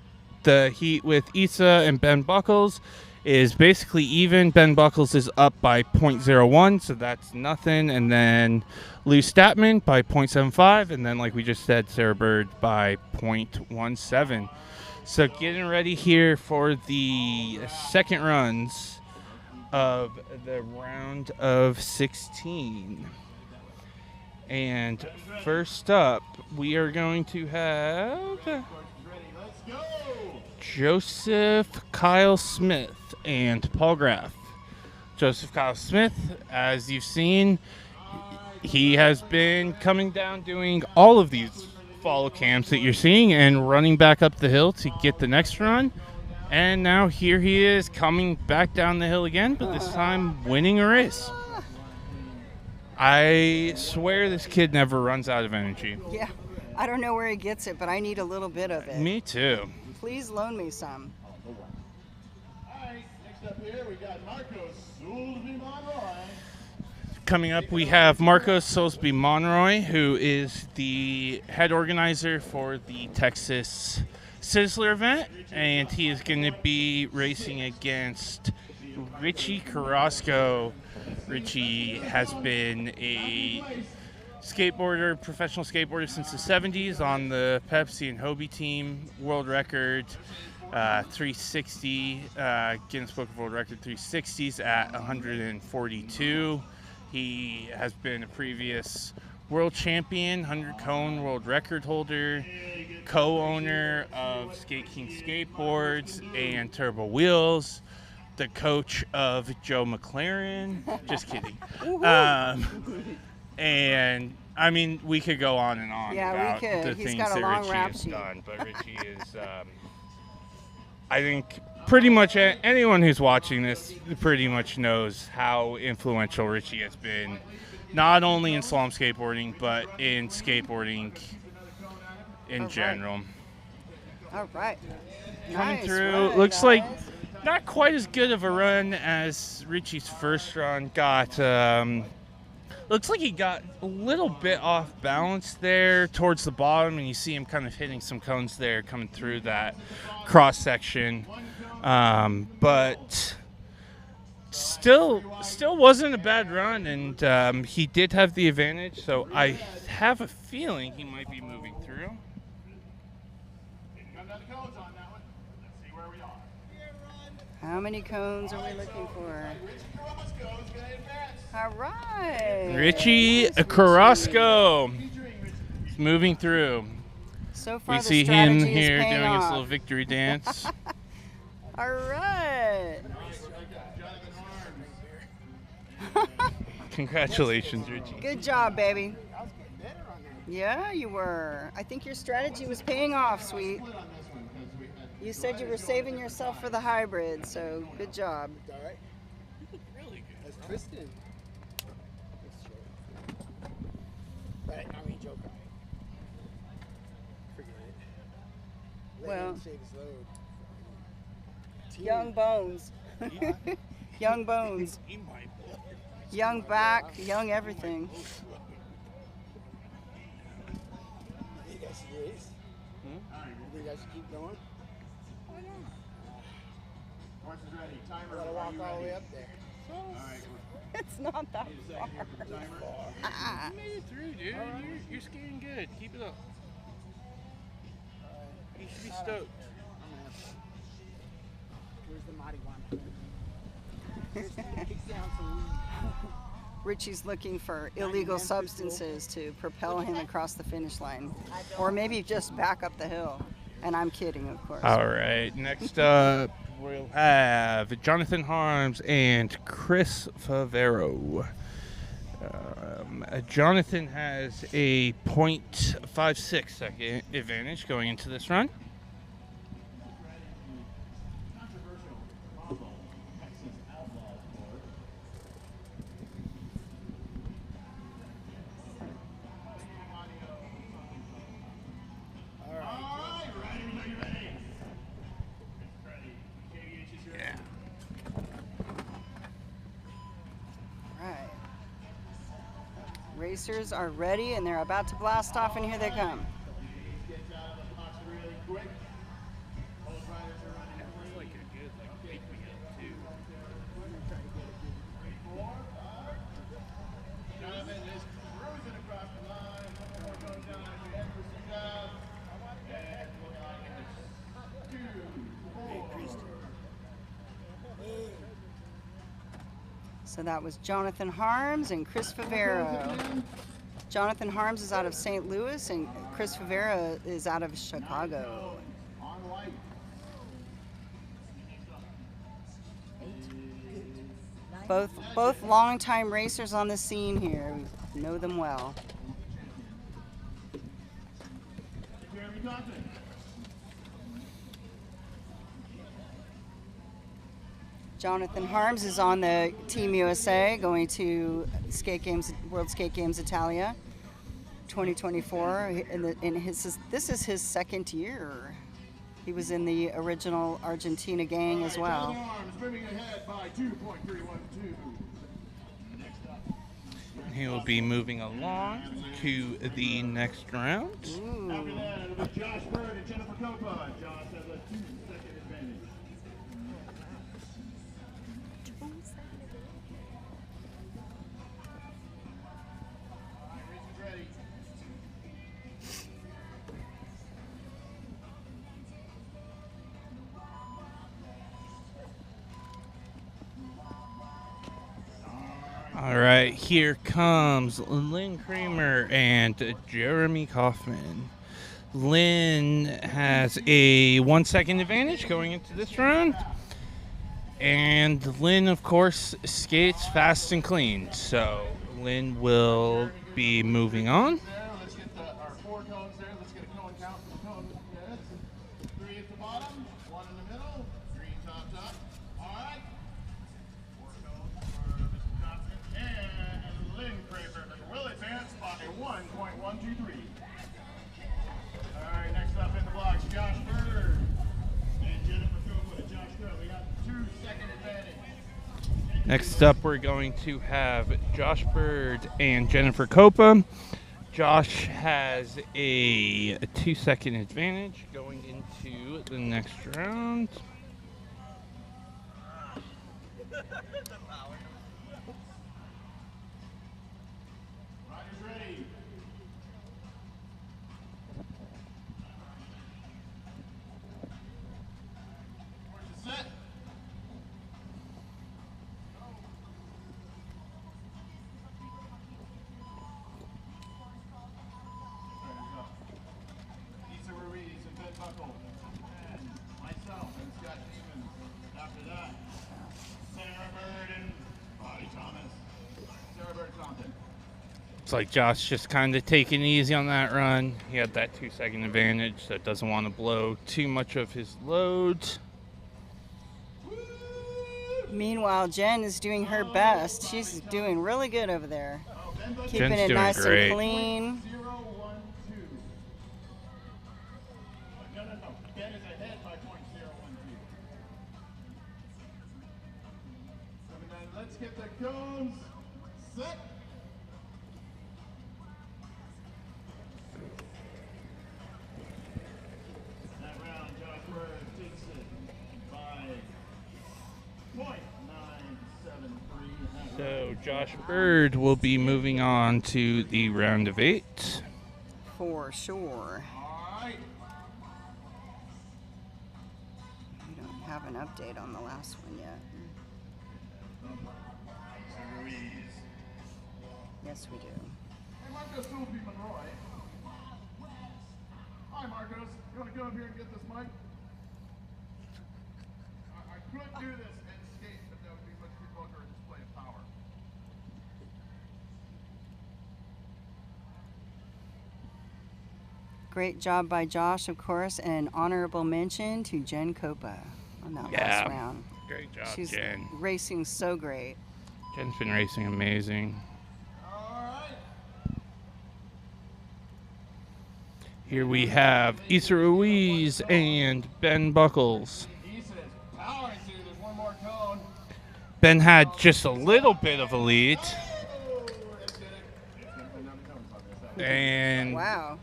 The heat with Issa and Ben Buckles is basically even. Ben Buckles is up by 0.01, so that's nothing. And then Lou Statman by 0.75, and then like we just said, Sarah Bird by 0.17. So getting ready here for the second runs of the round of 16. And first up, we are going to have Joseph Kyle Smith and Paul Graff. Joseph Kyle Smith, as you've seen, he has been coming down doing all of these follow cams that you're seeing and running back up the hill to get the next run. And now here he is coming back down the hill again, but this time winning a race. I swear this kid never runs out of energy. Yeah, I don't know where he gets it, but I need a little bit of it. Me too. Please loan me some. All right, next up here we got Marcos Soulsby Monroy. Coming up, we have Marcos Soulsby Monroy, who is the head organizer for the Texas Sizzler event, and he is going to be racing against Richie Carrasco. Richie has been a professional skateboarder since the 70s on the Pepsi and Hobie team. World record 360, Guinness Book of World Record 360s at 142. He has been a previous world champion, 100 cone world record holder, co-owner of Skate King Skateboards and Turbo Wheels, the coach of Joe McLaren. Just kidding. And I mean, we could go on and on about the He's things got a that long Richie rap has sheet. done. But Richie is, I think, pretty much anyone who's watching this pretty much knows how influential Richie has been, not only in slalom skateboarding, but in skateboarding in general. All right. Coming Nice through, run, looks like guys. not quite as good of a run as Richie's first run got. Looks like he got a little bit off balance there towards the bottom, and you see him kind of hitting some cones there coming through that cross section. But still wasn't a bad run, and he did have the advantage, so I have a feeling he might be moving through. Come down the codes on that one. Let's see where we are. How many cones are we looking for? Roscoe's gonna advance. All right. Richie Carrasco is moving through. So far, We the see him strategy is here paying doing his off. little victory dance. All right. Congratulations, Richie. Good job, baby. That was Yeah, you were. I think your strategy was paying off, sweet. Split on this one because we had You said you were saving yourself for the hybrid, so good job. All right. Really good. That's Tristan. That's joke. But I mean, joke. Forget it. Let Well, him save his load. Team. young bones. Young bones. He might blow. Young back, young everything. You guys should race. You guys should keep going. Horse is ready. I Timer. gotta Are walk you all the ready? way up there. All right. It's not that Need a second here for the timer. far. You made it through, dude. You're skating good. Keep it up. You should be stoked. Where's the mighty one? Kick down some. Richie's looking for illegal substances to propel him across the finish line. Or maybe just back up the hill. And I'm kidding, of course. All right. Next up, we'll have Jonathan Harms and Chris Favero. Jonathan has a .56 second advantage going into this run. Yeah. Right. Racers are ready and they're about to blast off, and here they come. Gets out of the box really quick. Both riders are running clean. Like a good pick me up too. Jonathan is cruising across the line. One more goes down as we head for some down. And looking like it's 2, 4. So that was Jonathan Harms and Chris Favero. Jonathan Harms is out of St. Louis and Chris Favero is out of Chicago. On white. Both longtime racers on the scene here. We know them well. Jeremy Thompson. Jonathan Harms is on the Team USA going to World Skate Games Italia 2024. This is his second year. He was in the original Argentina gang as well. Jonathan Arms moving ahead by 2.312. Next up. He will be moving along to the next round. Ooh. After that, it'll be Josh Bird and Jennifer Copa. Josh has a 2-second advantage. All right, Reese is ready. All right, here comes Lynn Kramer and Jeremy Kaufman. Lynn has a 1 second advantage going into this round. And Lynn, of course, skates fast and clean. So Lynn will be moving on. There, let's get our 4 cones there. Let's get a cone count for the cones. Yes. 3 at the bottom, 1 in the middle, green top. All right. 4 cones for Mr. Johnson and Lynn Kramer will advance by 1.123. All right, next up in the blocks, Josh Bird and Jennifer Copa. Josh Bird, we got 2-second advantage. Next up, we're going to have Josh Bird and Jennifer Copa. Josh has a 2 second advantage going into the next round. Riders ready. Horses set. Lisa Ruiz and Ben Buckle. And myself and Scott Stevens. After that, Sarah Bird and Bobby Thomas. Sarah Bird Compton. Looks like Josh just kind of taking it easy on that run. He had that 2-second advantage, so doesn't want to blow too much of his load. Meanwhile, Jen is doing her best. She's doing really good over there. Keeping Jen's it doing nice great. and clean. 0-1-2. No. Ben is ahead by point 0-1-2. And then let's get the cones set. That round, Josh Bird takes it by .973. So Josh Bird will be moving on to the round of 8. For sure. All right. We don't have an update on the last one yet. Ruiz. Yes, we do. Hey, Marcos Philippe Monroy. Hi, Marcos. You want to come up here and get this mic? I could do this and skate, but that would be much too vulgar a display of power. Great job by Josh, of course, and honorable mention to Jen Copa on that last round. Great job, She's Jen. racing so great. Jen's been racing amazing. All right. Here we have Issa Ruiz and Ben Buckles. He says powering through. There's one more cone. Ben had just a little bit of a lead, Oh, it's gonna put down the cones on this. and Wow.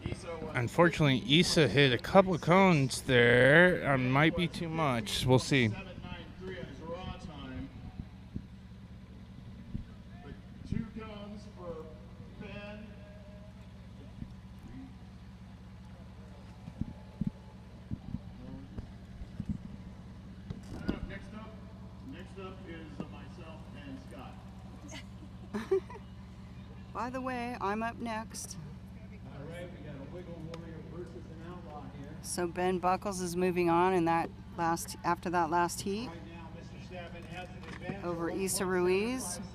unfortunately, Issa hit a couple of cones there. Might be too much. We'll see. 7.93 on his raw time. But 2 cones for Ben. Next up is myself and Scott. By the way, I'm up next. All right, we got a wiggle warrior versus an outlaw here. So Ben Buckles is moving on in that after that last heat Right now, Mr. Stafford has an advantage over of Issa 1.75 Ruiz seconds.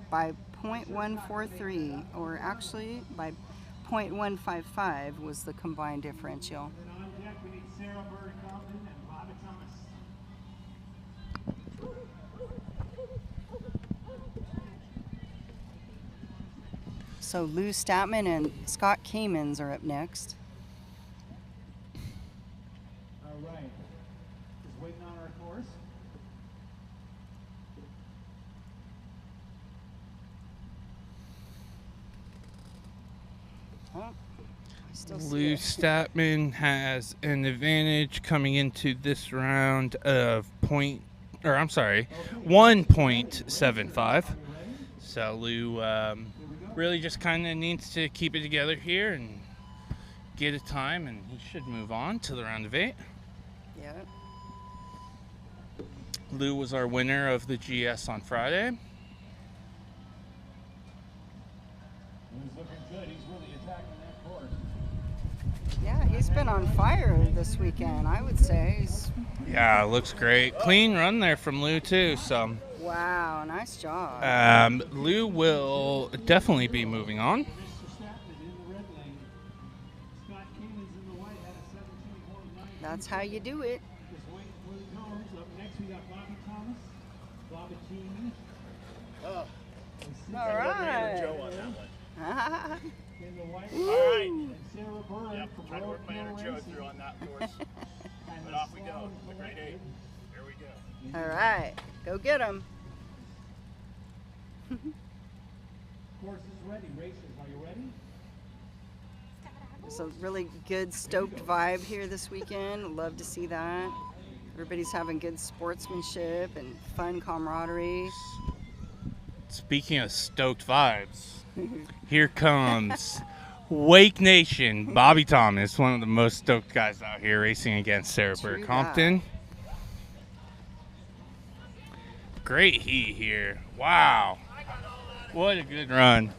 by .143, or actually by .155 was the combined differential. And on deck, we need Sarah Bird Compton and Bobby Thomas. So Lou Statman and Scott Kamens are up next. All right. Just waiting on our course. Oh, I still see Lou it. Statman has an advantage coming into this round of 1.75. So Lou really just kind of needs to keep it together here and get a time, and he should move on to the round of 8. Yeah. Lou was our winner of the GS on Friday. He's looking good. He's really attacking that course. Yeah, he's been on fire this weekend, I would say. Yeah, looks great. Clean run there from Lou too. So Wow, nice job. Lou will definitely be moving on. Mr. Stafford in the red lane. Scott Kamens in the white at a 17.9. That's how you do it. Just waiting for the cones. Up next, we got Bobby Thomas, Bobby Teamy. All right. Joe on that one. In the white. All right. And Sarah Bird Yep, from trying to work my Road inner Hill Joe Racing. through on that course. And But the off we go. Slalom The grade 8. Here we go. All right, go get him. Course is ready. Racers, are you ready? It's a really good stoked vibe here this weekend. Love to see that. Everybody's having good sportsmanship and fun camaraderie. Speaking of stoked vibes, here comes Wake Nation, Bobby Thomas, one of the most stoked guys out here racing against Sarah True Bird Compton. Great heat here. Wow. What a good run.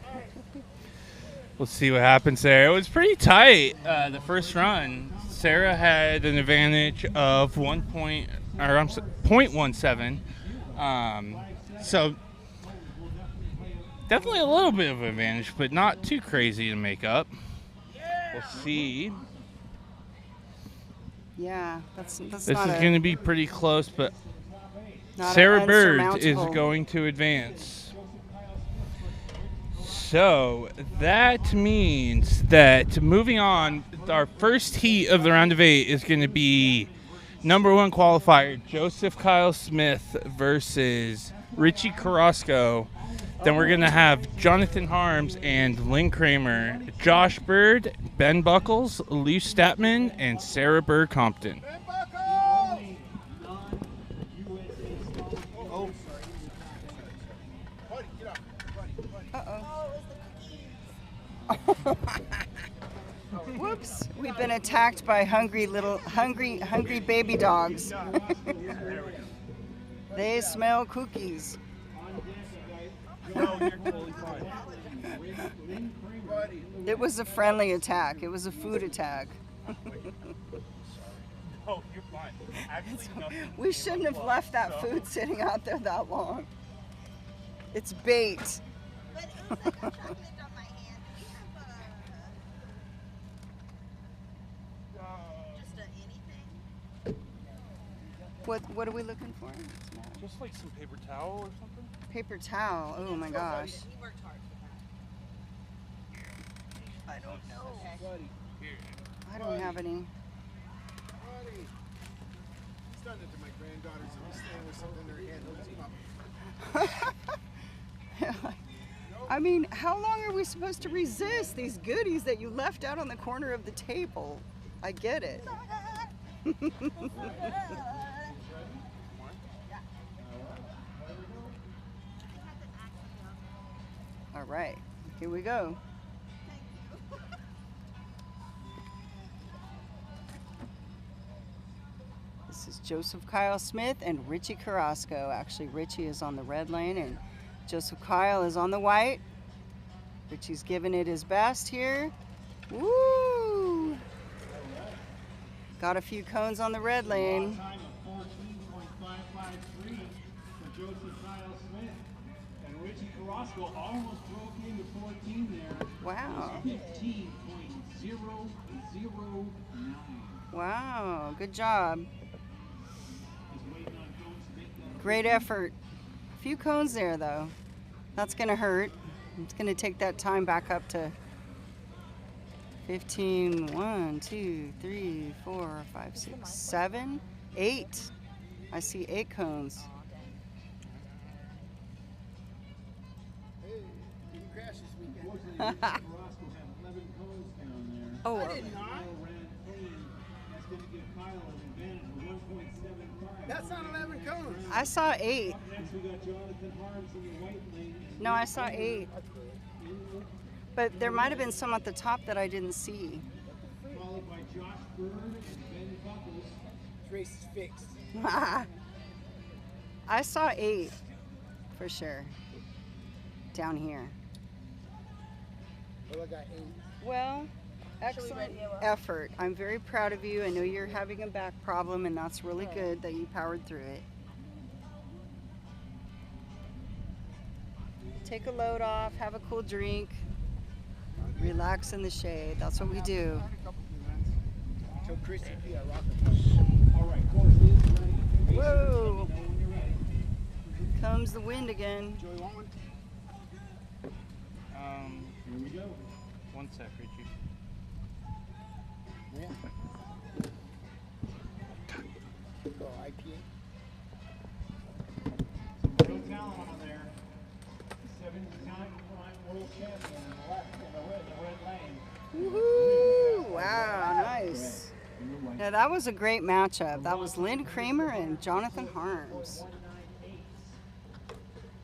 We'll see what happens there. It was pretty tight the first run. Sarah had an advantage of 0.17. So Definitely a little bit of advantage, but not too crazy to make up. We'll see. Yeah, that's This not is a, going to be pretty close, but not Sarah an Bird is insurmountable- going to advance. So that means that moving on, our first heat of the round of 8 is going to be number 1 qualifier Joseph Kyle Smith versus Richie Carrasco. Then we're going to have Jonathan Harms and Lynn Kramer, Josh Bird, Ben Buckles, Lou Statman, and Sarah Bird Compton. Whoops, we've been attacked by hungry baby dogs. They smell cookies. It was a friendly attack. It was a food attack. Oh, you're fine. We shouldn't have left that food sitting out there that long. It's bait. But it was like a chocolate on my hand. Just anything. What are we looking for? What's the matter? Just like some paper towel or something? Paper towel. Oh my gosh. He worked hard for that. I don't know. Here. I don't have any. Buddy. It's done it to my granddaughters. If you stand with something in their hand, they'll just pop. I mean, how long are we supposed to resist these goodies that you left out on the corner of the table? I get it. All right, here we go. This is Joseph Kyle Smith and Richie Carrasco. Actually, Richie is on the red lane and Joseph Kyle is on the white. Richie's giving it his best here. Woo! Got a few cones on the red lane. Time of 14.553 for Joseph Kyle Smith. And Richie Carrasco almost broke into 14 there. Wow. 15.009. Wow, good job. He's waiting on cones to make that. Great effort. A few cones there though. That's gonna hurt. It's gonna take that time back up to 15, 1, 2, 3, 4, 5, 6, 7, 8. I see 8 cones. Hey, you can crash this weekend. Unfortunately, Richie Carrasco had 11 cones down there. Oh, Kyle ran clean. That's going to give Kyle an advantage of 1.75. That's not 11 cones. I saw 8. Up next, we got Jonathan Harms in the white lane. No, I saw 8. But there might have been some at the top that I didn't see. Followed by Josh Bird and Ben Buckles. This race is fixed. I saw 8 for sure down here. Well, I got 8. Well, excellent effort. I'm very proud of you. I know you're having a back problem, and that's really good that you powered through it. Take a load off, have a cool drink, relax in the shade. That's what we do. Tell Chrissy P. I rock All right, course is ready. Whoa! Know when you're ready. Here comes the wind again. Joey, want one? Here we go. One sec, Richie. Yeah. Oh, IPA. Some real talent on there. 7-time world champion in the left, in the red lane. Woohoo! Wow, nice. Now that was a great matchup. That was Lynn Kramer and Jonathan Harms. 198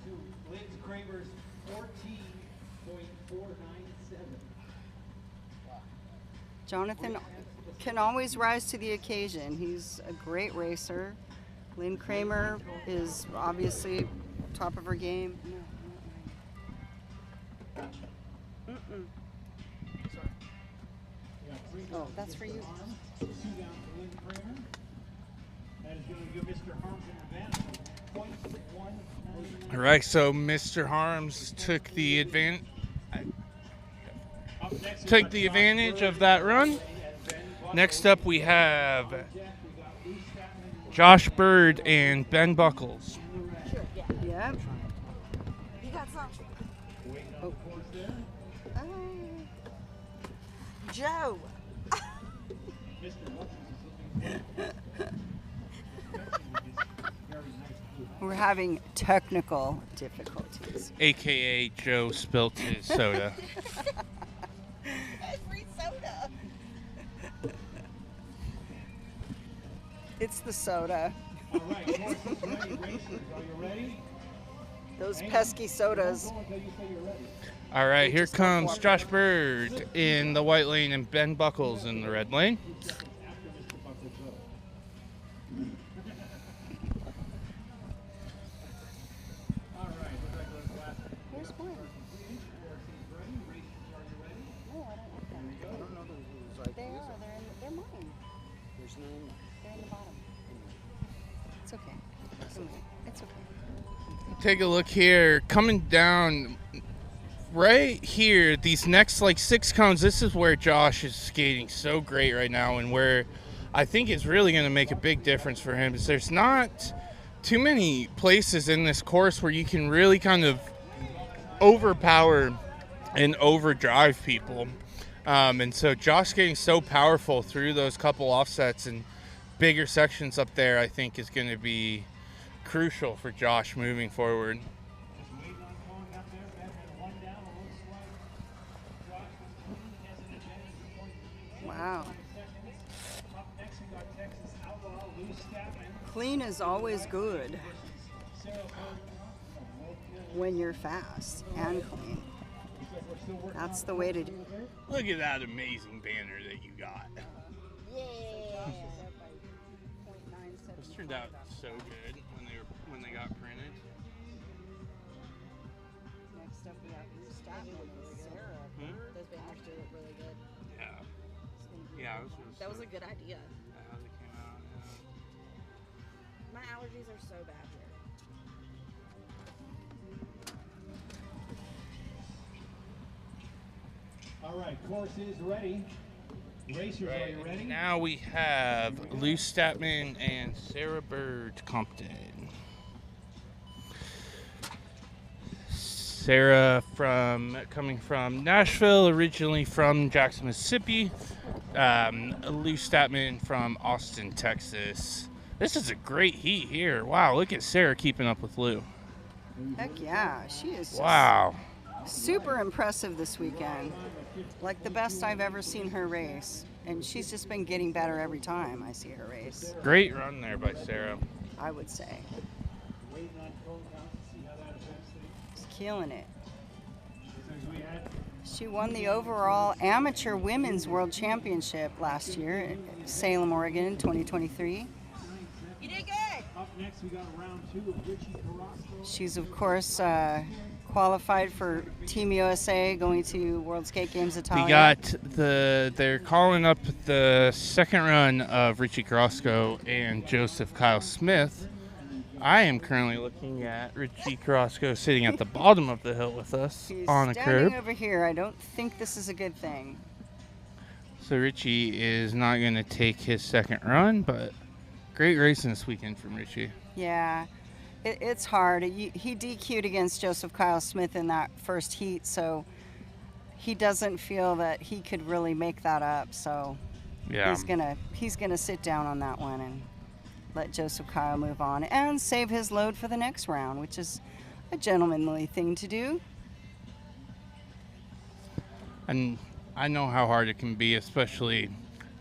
to Lynn Kramer's 14.497. Jonathan can always rise to the occasion. He's a great racer. Lynn Kramer is obviously top of her game. Mm-mm. Oh, that's for you. 2 down for Lynn Kramer. That is going to give Mr. Harms an advantage of 0.199. All right, so Mr. Harms took the advantage of that run. Next up, we have Josh Bird and Ben Buckles. Yep. You got some. Oh. Joe. We're having technical difficulties. AKA Joe spilt his soda. Free soda. It's the soda. All right, course is ready. Racers, are you ready? Those pesky sodas. Go until you say you're ready. All right, here comes Josh Bird in the white lane and Ben Buckles in the red lane. After Mr. Buckles go. All right, we're going to go to class. Where's mine? Course is ready. Racers, are you ready? Oh, I don't like them. I don't know that it was like They this. are. They're mine. There's no. They're in the bottom. It's okay. It's okay. Take a look here. Coming down right here, these next like 6 cones, this is where Josh is skating so great right now, and where I think it's really going to make a big difference for him is there's not too many places in this course where you can really kind of overpower and overdrive people. And so Josh getting so powerful through those couple offsets and bigger sections up there, I think is going to be crucial for Josh moving forward. Waiting on calling up there. Ben had one down. It looks like Josh was clean. He has an advantage of 0.3 Wow. seconds. Up next, we got Texas Outlaw, Lou Statman. Clean is always good when you're fast and clean. That's the way to do it. Look at that amazing banner that you got. This turned out so good when they got printed. Next up, we have Bruce Statman with Sarah. Those banners do look really good. Yeah. Yeah, That was a good idea. how they came out. My allergies are so bad here. All right, course is ready. Racers, are you ready? Now we have Lou Statman and Sarah Bird Compton. Sarah coming from Nashville, originally from Jackson, Mississippi. Lou Statman from Austin, Texas. This is a great heat here. Wow, look at Sarah keeping up with Lou. Heck yeah, she is just Wow. super impressive this weekend. Like the best I've ever seen her race. And she's just been getting better every time I see her race, Great run there by Sarah. I would say. Waiting on phone count to see how that affects things. She's killing it. As we had She won the overall Amateur Women's World Championship last year at Salem, Oregon, 2023. You did good. up next, we got round 2 of Richie Carrasco. She's, of course, qualified for Team USA going to World Skate Games Italia. We got they're calling up the second run of Richie Carrasco and Joseph Kyle Smith. I am currently looking at Richie Carrasco sitting at the bottom of the hill with us He's on a standing curb. over here. I don't think this is a good thing. So Richie is not going to take his second run, but great racing this weekend from Richie. Yeah, it's hard. He DQ'd against Joseph Kyle Smith in that first heat, so he doesn't feel that he could really make that up. So Yeah. he's gonna sit down on that one and let Joseph Kyle move on and save his load for the next round, which is a gentlemanly thing to do. And I know how hard it can be, especially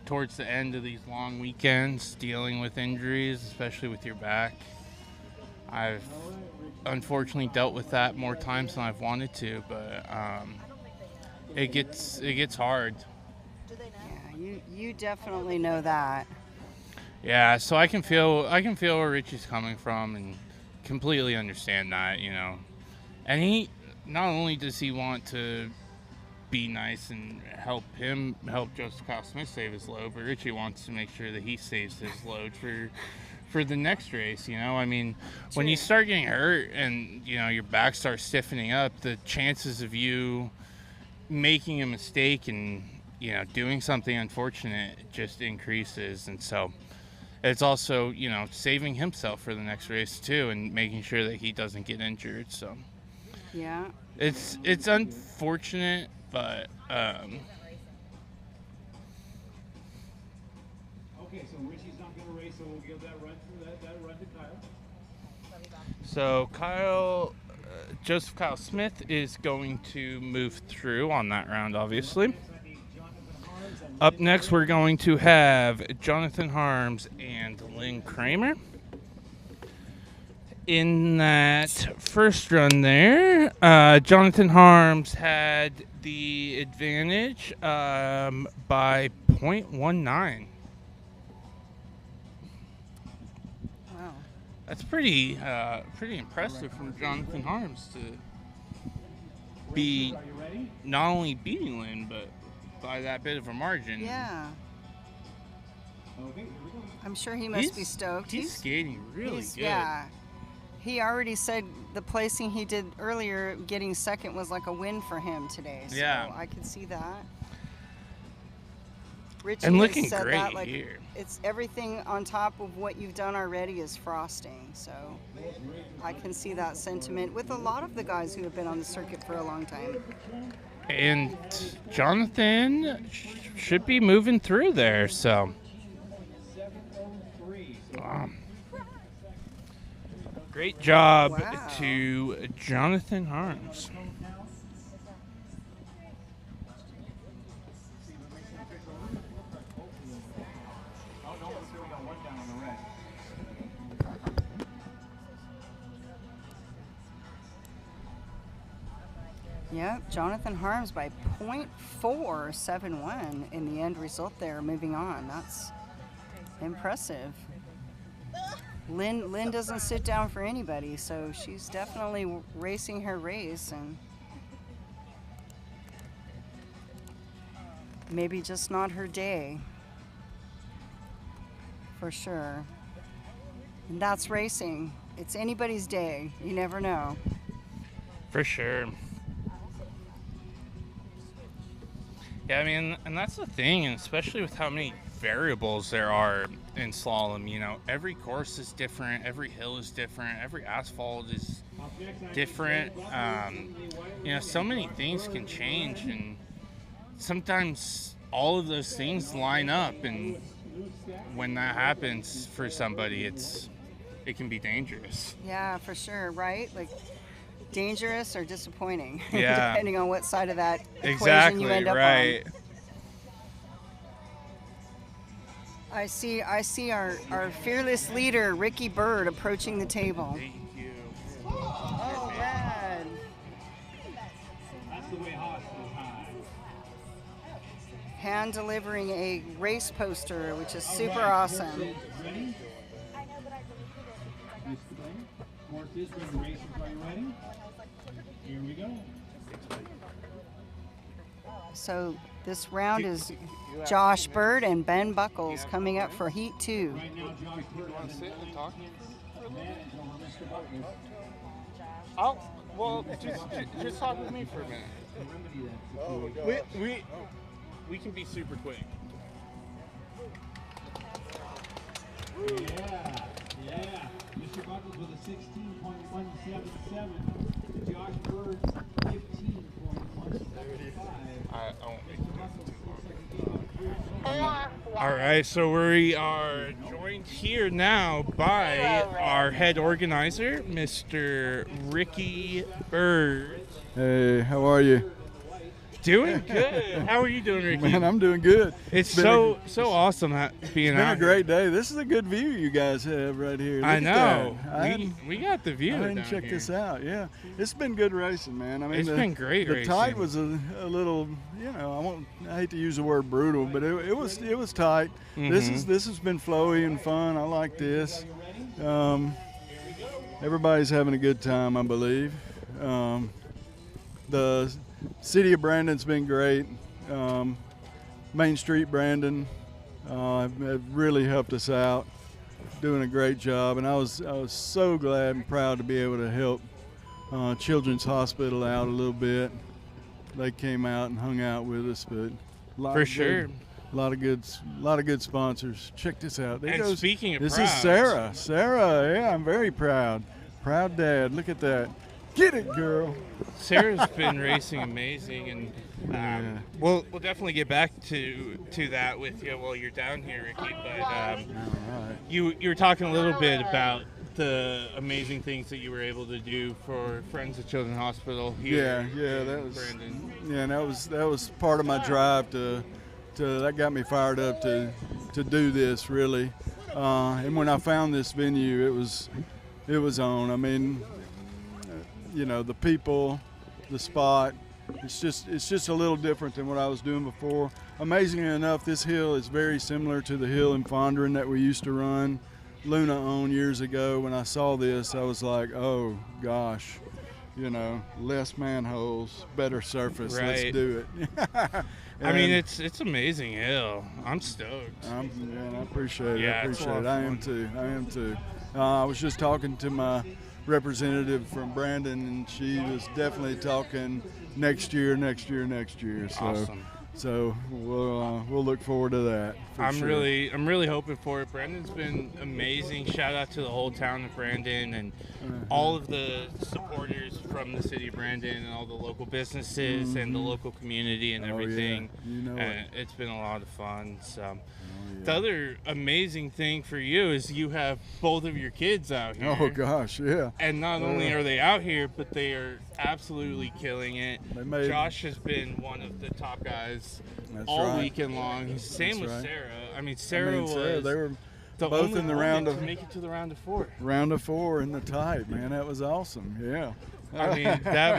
towards the end of these long weekends, dealing with injuries, especially with your back. I've unfortunately dealt with that more times than I've wanted to, but it gets hard. Yeah, you definitely know that. Yeah, so I can feel where Richie's coming from and completely understand that, you know. And he not only does he want to be nice and help Joseph Kyle Smith save his load, but Richie wants to make sure that he saves his load for the next race. I mean, when you start getting hurt and your back starts stiffening up, the chances of you making a mistake and doing something unfortunate just increases. And so it's also saving himself for the next race too, and making sure that he doesn't get injured. So Yeah. it's unfortunate, but Okay, so Richie's not going to race, so we'll give that run to Kyle. so Joseph Kyle Smith is going to move through on that round, obviously. Up next, we're going to have Jonathan Harms and Lynn Kramer. In that first run there, Jonathan Harms had the advantage by 0.19. Wow. That's pretty impressive from Jonathan Harms to be not only beating Lynn, but by that bit of a margin. Yeah. Okay, here we go. I'm sure he must be stoked. He's skating really good. Yeah. He already said the placing he did earlier, getting second, was like a win for him today. So Yeah. I could see that. Richie And has looking said great that, like, here. it's everything on top of what you've done already is frosting. So I can see that sentiment with a lot of the guys who have been on the circuit for a long time. And Jonathan should be moving through there, so. Great job Wow. to Jonathan Harms. Yep, Jonathan Harms by 0.471 in the end result there, moving on. That's impressive. Lynn doesn't sit down for anybody, so she's definitely racing her race, and maybe just not her day, for sure. And that's racing. It's anybody's day. You never know. For sure. Yeah, I mean, and that's the thing, and especially with how many variables there are in slalom. Every course is different, every hill is different, every asphalt is different. So many things can change, and sometimes all of those things line up, and when that happens for somebody, it can be dangerous. Yeah, for sure, right? Like, dangerous or disappointing, Yeah. depending on what side of that equation Exactly, you end up right. on. I see our fearless leader, Ricky Bird, approaching the table. Thank you. Oh, man. That's the way hospital high. Hand delivering a race poster, which is super awesome. Ready? Horses, bring the racers. Are you ready? Here we go. So this round is Josh Bird and Ben Buckles coming up for Heat 2. Right now, Josh Bird has sit and talk? advantage over Mr. Buckles. Just talk with me for a minute. Remedy that situation. We can be super quick. Yeah. Mr. Buckles with a 16.177. Josh Bird, 15.175. I won't make it All right, so we are joined here now by our head organizer, Mr. Ricky Bird. Hey, how are you? Doing good. How are you doing, Ricky? Man, I'm doing good. It's been so awesome being It's been out a great day. This is a good view you guys have right here. I Look at know. that. We got the view. I didn't down check here. this out. Yeah, it's been good racing, man. I mean, It's been great The racing. tight was a little, I hate to use the word brutal, but it was tight. Mm-hmm. This has been flowy and fun. I like this. Everybody's having a good time, I believe. The city of Brandon's been great. Main Street Brandon have really helped us out. doing a great job, and I was so glad and proud to be able to help Children's Hospital out a little bit. They came out and hung out with us, but For sure. a lot of good sponsors. Check this out. There And goes, speaking of this proud, is Sarah. Sarah, yeah, I'm very proud. Proud dad. Look at that. Get it, girl. Sarah's been racing amazing, and we'll definitely get back to that with you while you're down here, Ricky. But All right. you were talking a little bit about the amazing things that you were able to do for Friends of Children's Hospital here. Yeah, in that was Brandon. yeah, and that was part of my drive to that got me fired up to do this really. And when I found this venue, it was on. I mean, the people, the spot. It's just a little different than what I was doing before. Amazingly enough, this hill is very similar to the hill in Fondren that we used to run Luna on years ago. When I saw this, I was like, oh gosh, less manholes, better surface. Right. Let's do it. I mean, it's amazing hill. I'm stoked. I appreciate it. Yeah, I it's a appreciate lot it. of I am too. I was just talking to my representative from Brandon, and she was definitely talking next year. So, Awesome. So we'll look forward to that. I'm sure. really hoping for it. Brandon's been amazing. Shout out to the whole town of Brandon and all of the supporters from the city of Brandon and all the local businesses and the local community and everything. Yeah. You know it. It's been a lot of fun. So the other amazing thing for you is you have both of your kids out here. Oh gosh, yeah. And not only are they out here, but they are absolutely killing it. They made- Josh has been one of the top guys That's all right. weekend long. Same with right. Sarah. I mean, Sarah was they were the both only in the woman round to of make it to the round of 4. round of 4 in the type, man. That was awesome. Yeah. I mean, that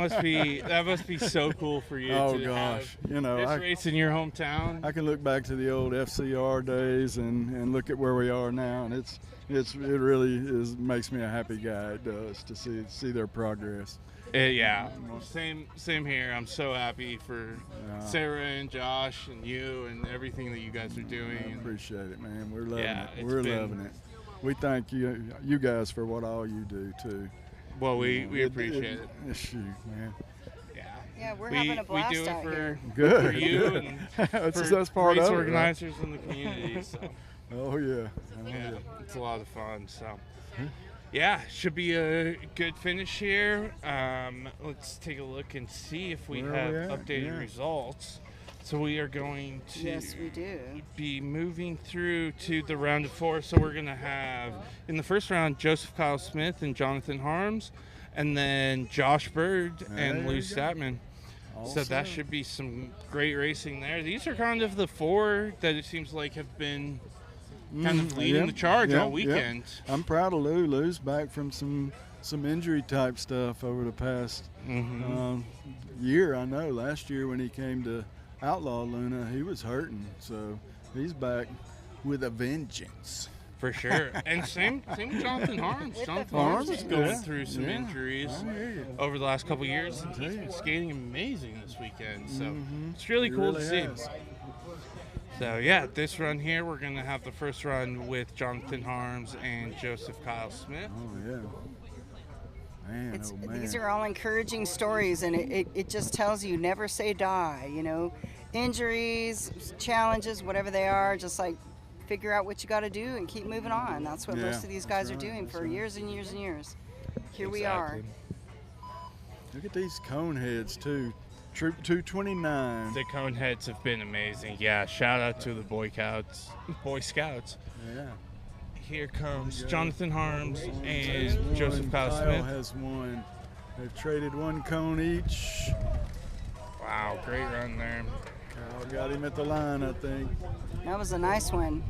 must be so cool for you. Oh to gosh, have this race in your hometown. I can look back to the old FCR days and look at where we are now, and it really makes me a happy guy. It does to see their progress. Yeah, same here. I'm so happy for Sarah and Josh and you and everything that you guys are I doing. appreciate it, man. We're loving Yeah, it. it's We're been- loving it. We thank you guys for what all you do too. Well, we appreciate it. Shoot, man. Yeah. Yeah, we're having a blast we do it out for, here. Good. for you good. and that's for part race of it, right? organizers in the community. So Oh yeah. yeah, it's a lot of fun. So yeah, should be a good finish here. Let's take a look and see if we Where have we at? updated Yeah. results. So we are going to Yes, we do. be moving through to the round of 4. So we're going to have, in the first round, Joseph Kyle Smith and Jonathan Harms, and then Josh Bird and There Lou you go. Statman. So that Awesome. should be some great racing there. These are kind of the 4 that it seems like have been kind of leading the charge all weekend. I'm proud of Lou. Lou's back from some injury type stuff over the past year. I know last year when he came to Outlaw Luna, he was hurting. So he's back with a vengeance. For sure. And same with Jonathan Harms. Jonathan Harms is going through some injuries I hear you. over the last couple of years. And he's been skating amazing this weekend. So it's really cool to see. has. So yeah, this run here, we're going to have the first run with Jonathan Harms and Joseph Kyle Smith. Oh yeah. Man, oh man. These are all encouraging stories, and it just tells you never say die. Injuries, challenges, whatever they are, just like figure out what you got to do and keep moving on. That's what Yeah, most of these guys that's are right, doing that's for right. years and years and years. Here we are. Exactly. Look at these cone heads too. Troop 229. The cone heads have been amazing. Yeah, shout out to the Boy Scouts. Yeah. Here comes Jonathan Harms Has and one. Joseph Kyle Kyle Smith. has one. They've traded one cone each. Wow, great run there. Kyle got him at the line, I think. That was a nice one.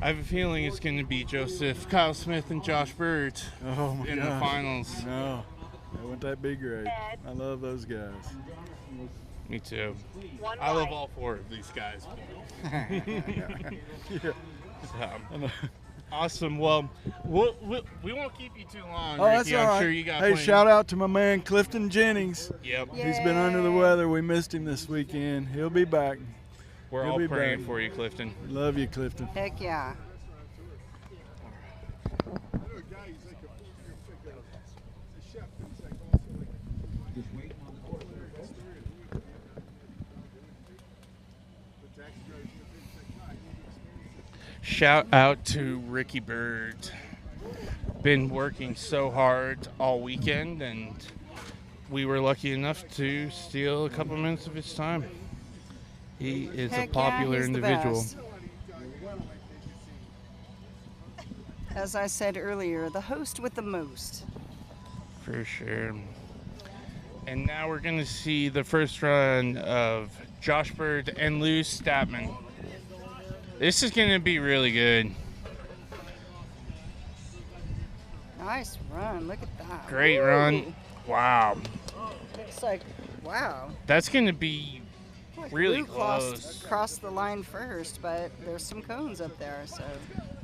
I have a feeling it's going to be Joseph Kyle Smith and Josh Bird Oh my in the gosh. finals. No, that wouldn't that be great? I love those guys. Me too. I love all 4 of these guys. Yeah. So, awesome. Well, we won't keep you too long. Oh, that's Ricky. all I'm right. sure you got Hey, plenty. shout out to my man Clifton Jennings. Yep. Yeah. He's been under the weather. We missed him this weekend. He'll be back. We're He'll all be praying back. for you, Clifton. Love you, Clifton. Heck yeah. he's like a chef. He's like also like Just waiting on the course. the taxi driver. He's like, "God, I need to experience it." Shout out to Ricky Bird. Been working so hard all weekend, and we were lucky enough to steal a couple minutes of his time. He is Heck a popular yeah, he's the individual. best. As I said earlier, the host with the most. For sure. And now we're going to see the first run of Josh Bird and Lou Statman. This is going to be really good. Nice run. Look at that. Great Woo! run. Wow. Looks like, wow. That's going to be really Lou close. crossed the line first, but there's some cones up there, so.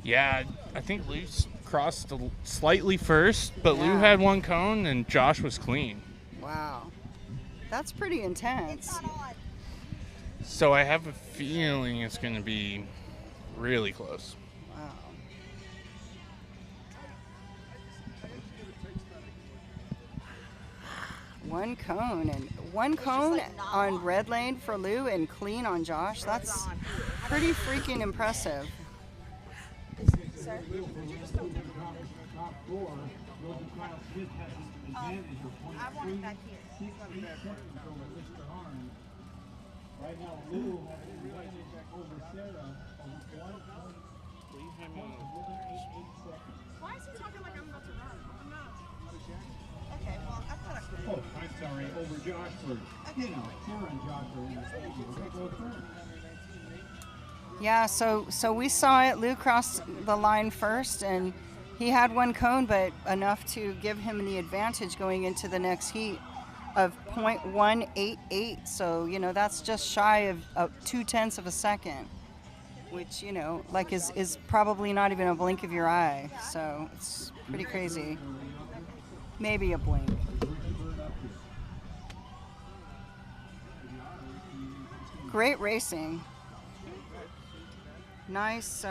Yeah, I think Lou crossed slightly first, but Lou Yeah. had one cone and Josh was clean. Wow. That's pretty intense. So I have a feeling it's going to be really close. Wow. One cone on red lane for Lou and clean on Josh. That's pretty freaking impressive. Sir? Top four, Rosie Kyle Smith has an advantage of I want it back here. 0.3 seconds over Mr. Harms. Right now, Lou has an advantage over Sarah of 1.8 seconds. Why is he talking like I'm about to run? I'm not. Okay, well, I thought I Oh, I'm sorry, over Joshford. You know, Sarah and Josh are in the stadium. They go first. Yeah, so we saw it. Lou crossed the line first, and he had one cone, but enough to give him the advantage going into the next heat of 0.188. So, you know, that's just shy of 0.2 of a second, which, you know, like is probably not even a blink of your eye. So it's pretty crazy. Maybe a blink. Great racing. Nice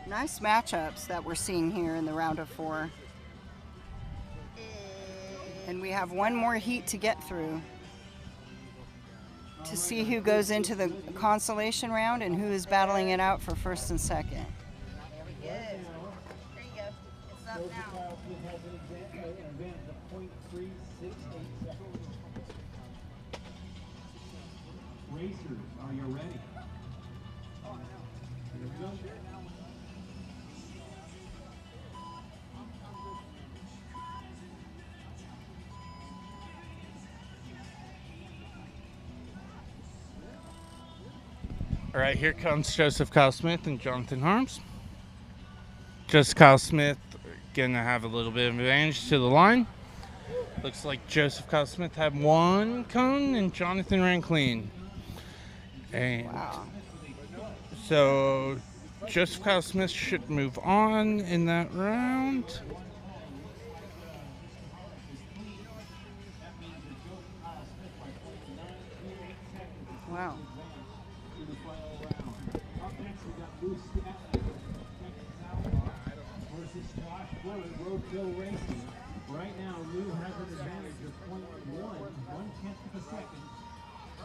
matchups that we're seeing here in the round of 4. And we have one more heat to get through to see who goes into the consolation round and who is battling it out for first and second. There we go. There you go. It's up now. Kyle Smith has an advantage of 0.368 seconds. Racers, are you ready? Here we go. All right, here comes Joseph Kyle Smith and Jonathan Harms. Joseph Kyle Smith going to have a little bit of advantage to the line. Looks like Joseph Kyle Smith had one cone and Jonathan ran clean. And Wow. so Joseph Kyle Smith should move on in that round. Wow. To the final round. Up next, we got Lou Statman versus Josh Bird, Roadkill Racing. Right now, Lou has an advantage of 1/10 of a second,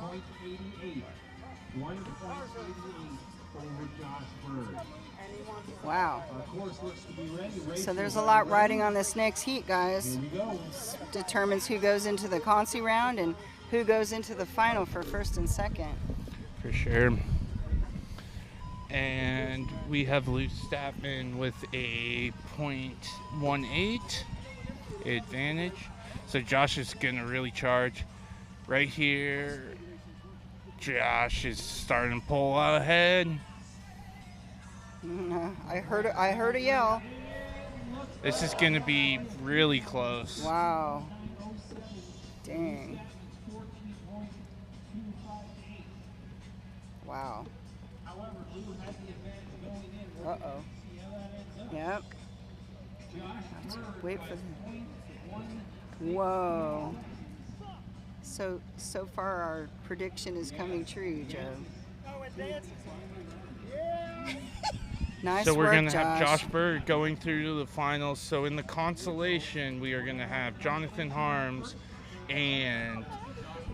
0.88. 1.88 over Josh Bird. Wow. Our course looks to be ready. So there's a lot riding on this next heat, guys. Here we go. Determines who goes into the consi round and who goes into the final for first and second. For sure. And we have Lou Statman with a 0.18 advantage. So Josh is going to really charge right here. Josh is starting to pull out ahead. I heard a yell. This is going to be really close. Wow. Dang. Wow. Uh-oh. Yep. Have to wait for the... Whoa. So far our prediction is coming true, Joe. Nice So we're work, going to have Josh. Josh Bird going through to the finals. So in the consolation, we are going to have Jonathan Harms and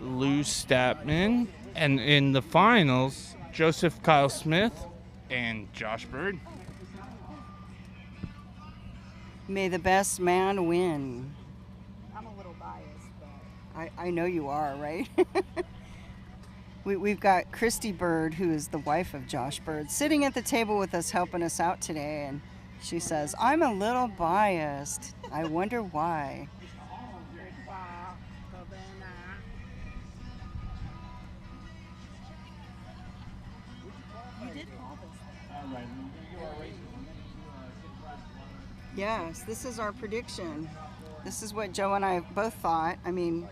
Lou Statman. And in the finals, Joseph Kyle Smith and Josh Bird. May the best man win. I'm a little biased, but I know you are, right? We've got Christy Bird, who is the wife of Josh Bird, sitting at the table with us, helping us out today. And she says, I'm a little biased. I wonder why. you did call this. Yes, this is our prediction. This is what Joe and I both thought. I mean,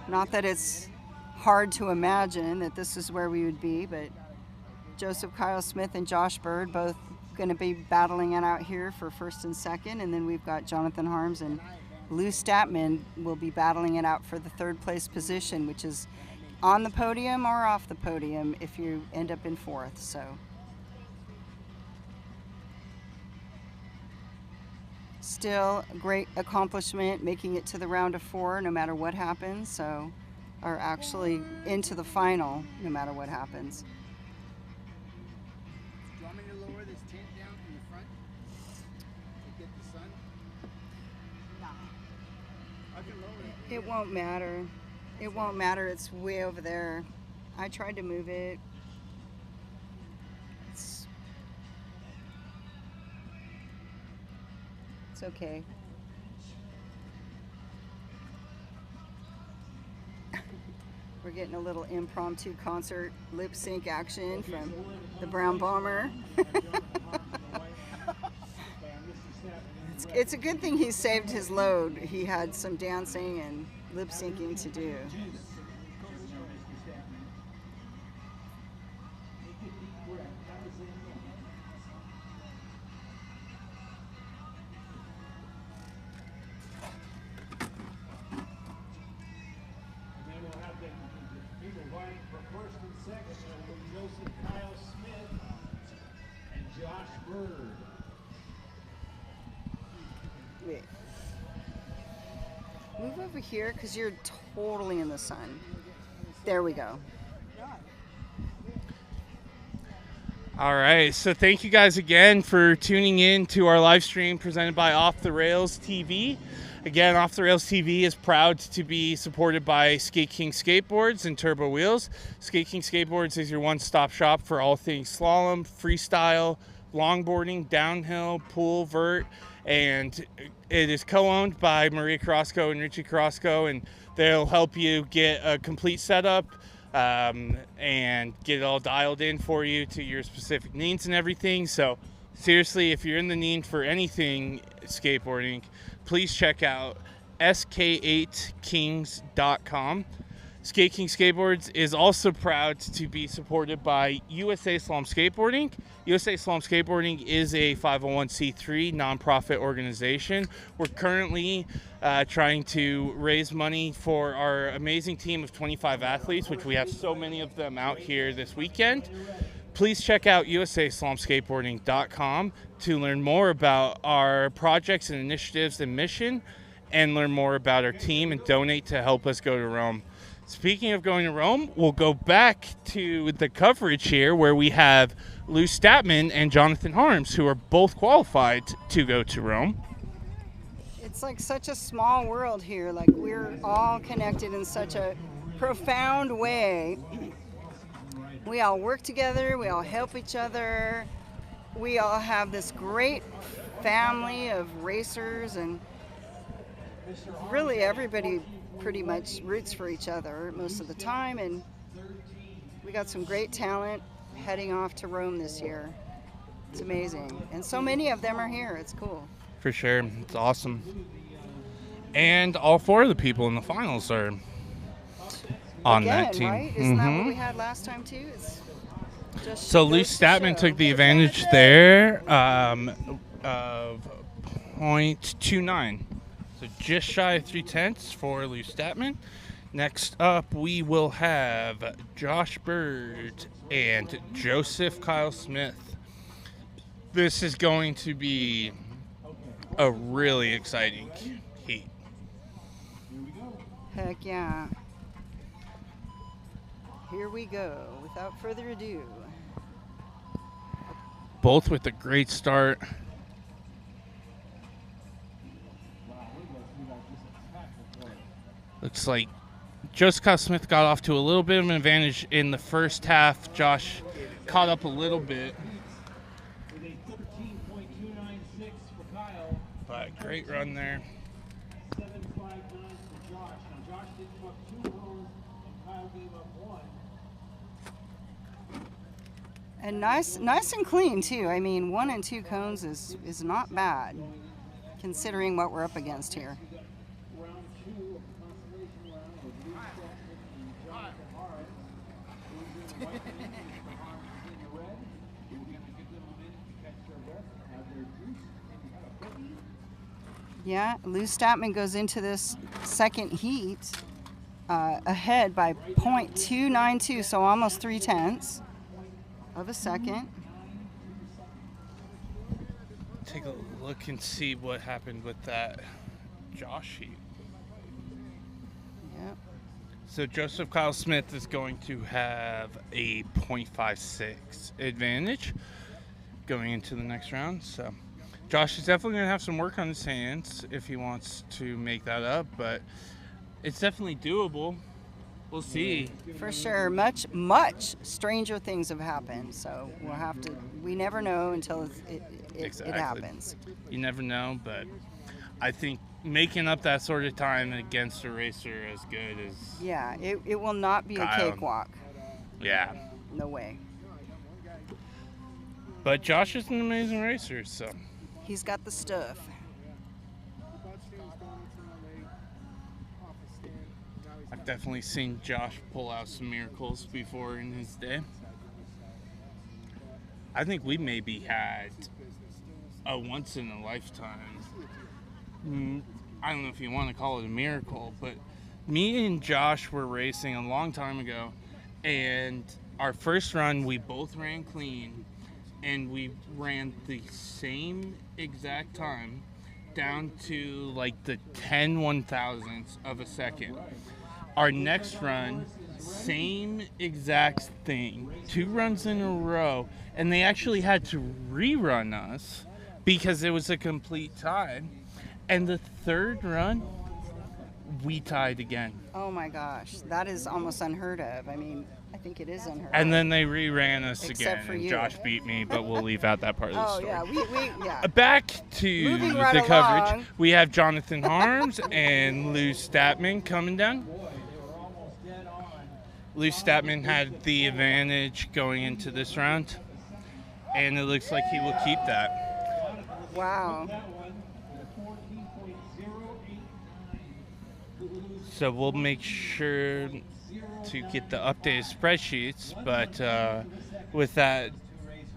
not that it's hard to imagine that this is where we would be, but Joseph Kyle Smith and Josh Bird both going to be battling it out here for first and second, and then we've got Jonathan Harms and Lou Statman will be battling it out for the third place position, which is on the podium or off the podium if you end up in fourth. So still a great accomplishment, making it to the round of 4 no matter what happens. So, or actually into the final no matter what happens. Do you want me to lower this tent down from the front to get the sun? I can lower it. It won't matter. It won't matter. It's way over there. I tried to move it. It's okay. We're getting a little impromptu concert lip sync action from the Brown Bomber. It's a good thing he saved his load. He had some dancing and lip syncing to do. First and second, Joseph Kyle Smith and Josh Bird. Wait. Move over here because you're totally in the sun. There we go. All right, so thank you guys again for tuning in to our live stream presented by Off the Rails TV. Again, Off the Rails TV is proud to be supported by Skate King Skateboards and Turbo Wheels. Skate King Skateboards is your one-stop shop for all things slalom, freestyle, longboarding, downhill, pool, vert, and it is co-owned by Maria Carrasco and Richie Carrasco, and they'll help you get a complete setup and get it all dialed in for you to your specific needs and everything. So seriously, if you're in the need for anything skateboarding, please check out sk8kings.com. Skate King Skateboards is also proud to be supported by USA Slalom Skateboarding. USA Slalom Skateboarding is a 501c3 nonprofit organization. We're currently trying to raise money for our amazing team of 25 athletes, which we have so many of them out here this weekend. Please check out USASlalomSkateboarding.com to learn more about our projects and initiatives and mission, and learn more about our team and donate to help us go to Rome. Speaking of going to Rome, we'll go back to the coverage here where we have Lou Statman and Jonathan Harms, who are both qualified to go to Rome. It's like such a small world here. Like we're all connected in such a profound way. We all work together. We all help each other. We all have this great family of racers, and really everybody pretty much roots for each other most of the time. And we got some great talent heading off to Rome this year. It's amazing. And so many of them are here. It's cool. For sure. It's awesome. And all 4 of the people in the finals are on Again, that team. right? Isn't that what we had last time too? It's just So Lou goes to Statman show. took the advantage there of 0.29. So just shy of 0.3 for Lou Statman. Next up, we will have Josh Bird and Joseph Kyle Smith. This is going to be a really exciting heat. Heck yeah. Here we go. Without further ado. Both with a great start. Looks like Joseph Kyle Smith got off to a little bit of an advantage in the first half. Josh caught up a little bit. With a 13.296 for Kyle. But great run there. 7.59 for Josh. Now Josh did give up 2 rows and Kyle gave up 1. And nice and clean too. I mean, 1 and 2 cones is not bad, considering what we're up against here. Round 2 of the consolation round with Lee Stratton and Jonathan Hart. Those are the white men, Mr. Hart is in the red. We're going to give them a minute to catch their breath, have their juice, and have a cookie. Yeah, Lou Statman goes into this second heat ahead by .292, so almost 0.3 of a second. Take a look and see what happened with that Josh heat. Yep. So Joseph Kyle Smith is going to have a .56 advantage going into the next round. So Josh is definitely going to have some work on his hands if he wants to make that up, but it's definitely doable. We'll see. For sure. Much stranger things have happened, so we'll have to. We never know until it Exactly. happens. You never know, but I think making up that sort of time against a racer as good as Yeah, it will not be a Kyle. cakewalk. yeah. No way. But Josh is an amazing racer, so He's got the stuff. I've definitely seen Josh pull out some miracles before in his day. I think we maybe had a once in a lifetime, I don't know if you want to call it a miracle, but me and Josh were racing a long time ago, and our first run we both ran clean, and we ran the same exact time down to like the 10/1000ths of a second. Our next run, same exact thing, 2 runs in a row, and they actually had to rerun us because it was a complete tie. And the third run, we tied again. Oh my gosh, that is almost unheard of. I mean, I think it is unheard And of. then they reran us Except again, for and you. Josh beat me, but we'll leave out that part of the Oh story. yeah, yeah. Back to Moving right the coverage. along. We have Jonathan Harms and Lou Statman coming down. Lou Statman had the advantage going into this round, and it looks like he will keep that. Wow. So we'll make sure to get the updated spreadsheets, but with that,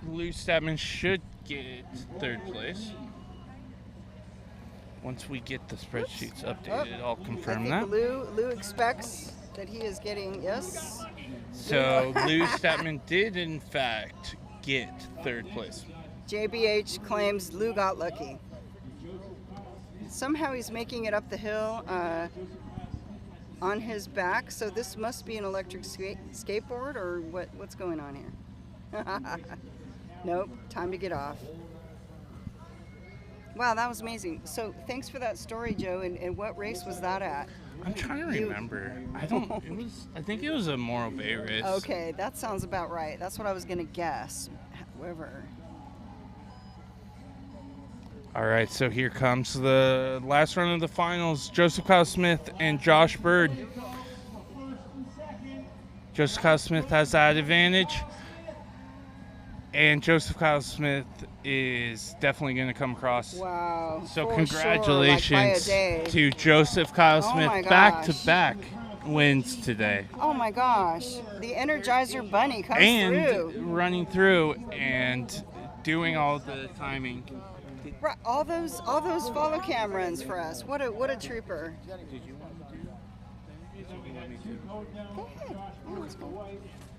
Lou Statman should get 3rd place. Once we get the spreadsheets updated, I'll confirm I that. think Lou expects that he is getting, yes. So Lou Statman did in fact get 3rd place. JBH claims Lou got lucky. Somehow he's making it up the hill on his back, so this must be an electric skateboard, or what's going on here? Nope, time to get off. Wow, that was amazing. So thanks for that story, Joe, and what race was that at? I'm trying to remember. I think it was a Morro Bay race. Okay, that sounds about right. That's what I was going to guess. However, All right, so here comes the last run of the finals. Joseph Kyle Smith and Josh Bird. Joseph Kyle Smith has that advantage. And Joseph Kyle Smith is definitely going to come across. wow. So for congratulations sure, like by a day. to Joseph Kyle Oh Smith. my gosh. Back-to-back wins today. Oh my gosh, the Energizer Bunny comes And through. running through and doing all the timing. Right, all those follow cam runs for us. What a trooper. Go ahead. Yeah, let's go.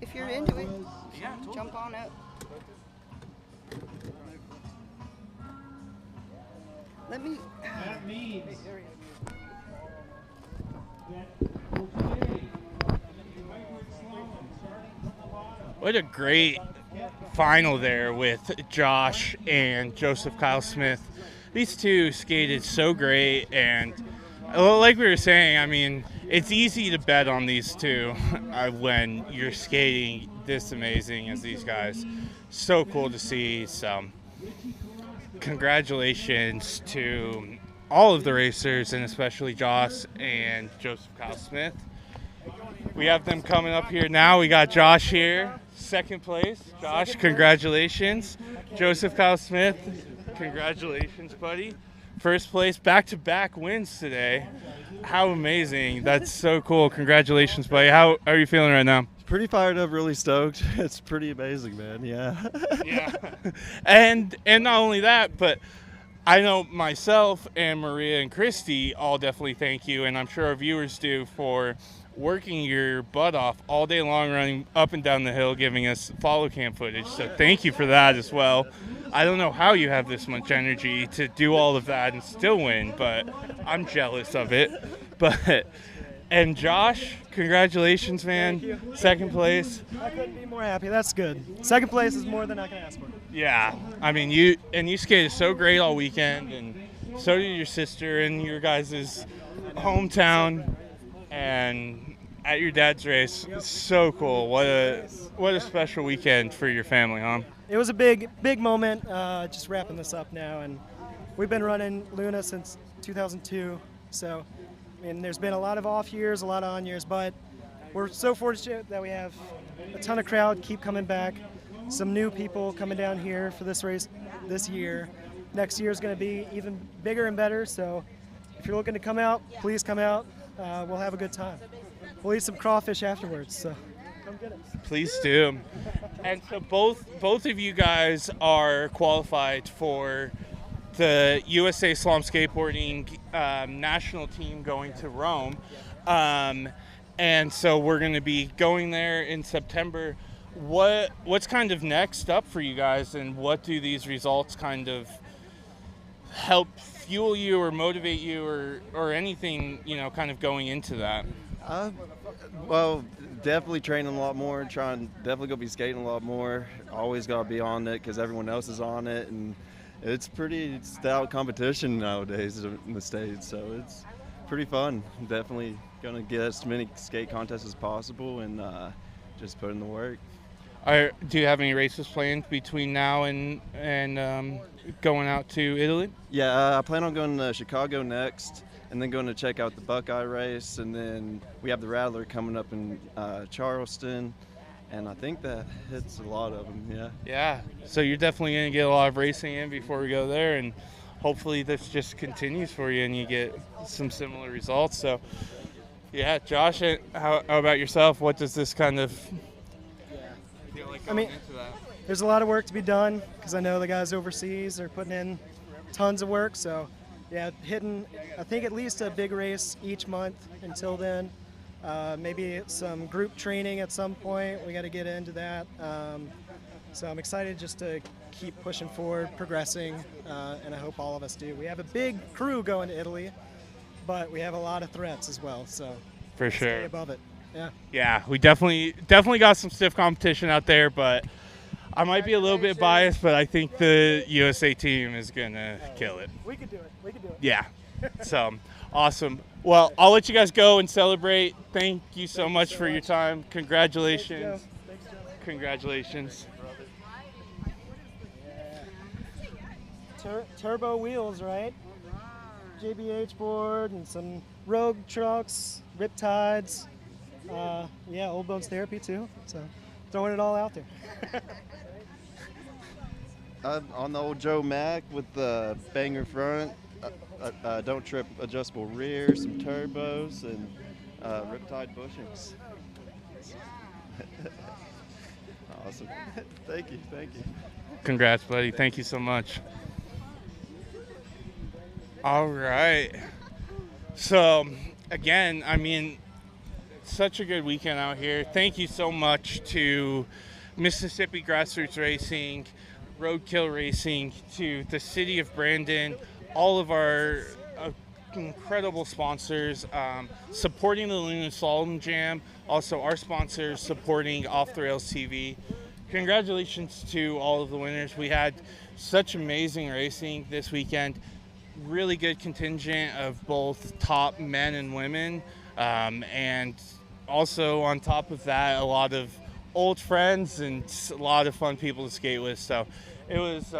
If you're into it, jump on up. that means that for today, hybrid slalom starting from the bottom. What a great final there with Josh and Joseph Kyle Smith. These two skated so great, and like we were saying, I mean, it's easy to bet on these two when you're skating this amazing as these guys. So cool to see. So congratulations to all of the racers, and especially Josh and Joseph Kyle Smith. We have them coming up here now. We got Josh here, second place. Josh, congratulations. Joseph Kyle Smith, congratulations, buddy. First place, back-to-back wins today. How amazing. That's so cool. Congratulations, buddy. How are you feeling right now? Pretty fired up, really stoked. It's pretty amazing, man. Yeah. Yeah. And not only that, but I know myself and Maria and Christy all definitely thank you, and I'm sure our viewers do, for working your butt off all day long, running up and down the hill, giving us follow cam footage. So thank you for that as well. I don't know how you have this much energy to do all of that and still win, but I'm jealous of it. And Josh, congratulations, man. Thank you. Second place. I couldn't be more happy. That's good. Second place is more than I can ask for. Yeah, I mean, you skated so great all weekend, and so did your sister in your guys' hometown and at your dad's race. It's so cool. What a special weekend for your family, huh? It was a big moment. Just wrapping this up now, and we've been running Luna since 2002. So, I mean, there's been a lot of off years, a lot of on years, but we're so fortunate that we have a ton of crowd keep coming back. Some new people coming down here for this race this year. Next year is going to be even bigger and better. So, if you're looking to come out, please come out. We'll have a good time. We'll eat some crawfish afterwards. So, come get it. Please do. And so both of you guys are qualified for the USA Slalom Skateboarding national team going to Rome. And so we're going to be going there in September. What's kind of next up for you guys, and what do these results kind of help fuel you or motivate you or anything, kind of going into that? Well, definitely training a lot more, definitely gonna be skating a lot more. Always gotta be on it because everyone else is on it, and it's pretty stout competition nowadays in the States, so it's pretty fun. Definitely gonna get as many skate contests as possible and just put in the work. Do you have any races planned between now and going out to Italy? Yeah, I plan on going to Chicago next, and then going to check out the Buckeye race, and then we have the Rattler coming up in Charleston, and I think that hits a lot of them. Yeah. Yeah. So you're definitely going to get a lot of racing in before we go there, and hopefully this just continues for you and you get some similar results. So, yeah, Josh, how about yourself? What does this kind of feel like going into that? There's a lot of work to be done because I know the guys overseas are putting in tons of work. So, yeah, hitting, I think, at least a big race each month until then. Maybe some group training at some point. We got to get into that. So I'm excited just to keep pushing forward, progressing, and I hope all of us do. We have a big crew going to Italy, but we have a lot of threats as well. So for sure, stay above it. Yeah. Yeah, we definitely got some stiff competition out there, but I might be a little bit biased, but I think the USA team is gonna kill it. We could do it. We could do it. Yeah. So awesome. Well, I'll let you guys go and celebrate. Thank you so much for your time. Congratulations. Thanks, Joe. Congratulations. Turbo wheels, right? JBH board and some Rogue trucks, Riptides. Yeah, Old Bones Therapy too. So throwing it all out there. On the old Joe Mac with the banger front, don't trip adjustable rear, some turbos, and Riptide bushings. Awesome. Thank you. Congrats, buddy. Thank you so much. All right. So, again, I mean, such a good weekend out here. Thank you so much to Mississippi Grassroots Racing, Roadkill Racing, to the city of Brandon, all of our incredible sponsors supporting the Luna Slalom Jam. Also, our sponsors supporting Off the Rails TV. Congratulations to all of the winners. We had such amazing racing this weekend. Really good contingent of both top men and women. And also on top of that, a lot of old friends and a lot of fun people to skate with. So it was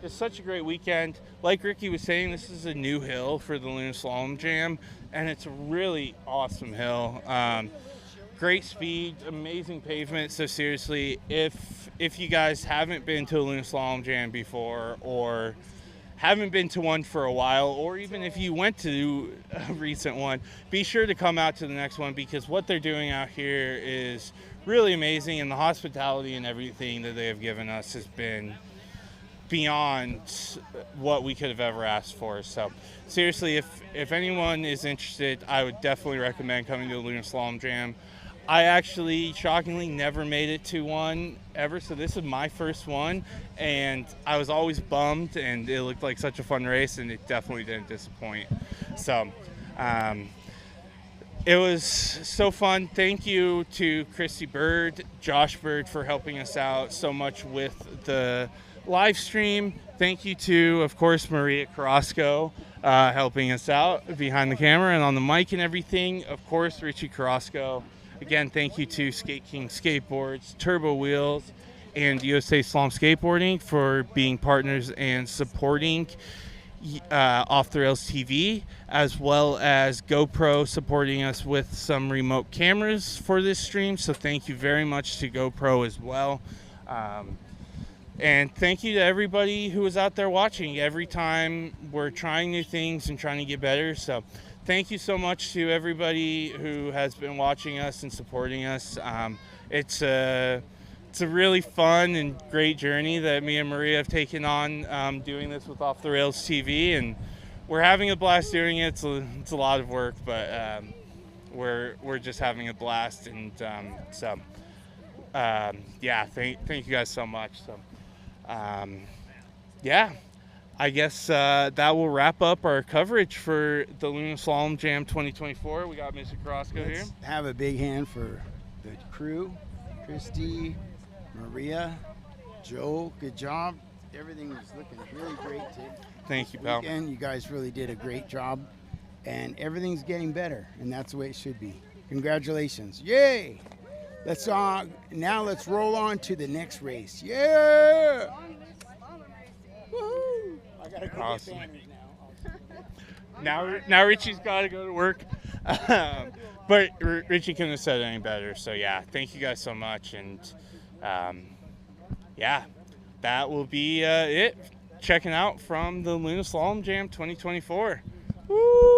just such a great weekend. Like Ricky was saying, this is a new hill for the Luna Slalom Jam, and it's a really awesome hill. Great speed, amazing pavement. So seriously, if you guys haven't been to a Luna Slalom Jam before, or haven't been to one for a while, or even if you went to a recent one, be sure to come out to the next one, because what they're doing out here is really amazing, and the hospitality and everything that they have given us has been beyond what we could have ever asked for. So seriously, if anyone is interested, I would definitely recommend coming to the Luna Slalom Jam. I actually, shockingly, never made it to one ever, so this is my first one, and I was always bummed, and it looked like such a fun race, and it definitely didn't disappoint. So it was so fun. Thank you to Christy Bird, Josh Bird, for helping us out so much with the live stream. Thank you to, of course, Maria Carrasco, helping us out behind the camera and on the mic and everything. Of course, Richie Carrasco. Again, thank you to Skate King Skateboards, Turbo Wheels, and USA Slalom Skateboarding for being partners and supporting Off the Rails TV, as well as GoPro supporting us with some remote cameras for this stream. So thank you very much to GoPro as well. And thank you to everybody who was out there watching. Every time we're trying new things and trying to get better. So thank you so much to everybody who has been watching us and supporting us. It's a really fun and great journey that me and Maria have taken on, doing this with Off the Rails TV, and we're having a blast doing it. It's a lot of work, but we're just having a blast, and yeah, thank you guys so much. So yeah. I guess that will wrap up our coverage for the Luna Slalom Jam 2024. We got Mr. Carrasco here. Let's have a big hand for the crew, Christy, Maria, Joe. Good job. Everything was looking really great today. Thank you, pal. And you guys really did a great job, and everything's getting better, and that's the way it should be. Congratulations. Yay! Now let's roll on to the next race. Yeah! Woohoo! I gotta go Awesome. get banners now. Now Richie's got to go to work, but Richie couldn't have said it any better. So yeah, thank you guys so much, and yeah, that will be it. Checking out from the Luna Slalom Jam 2024. Woo!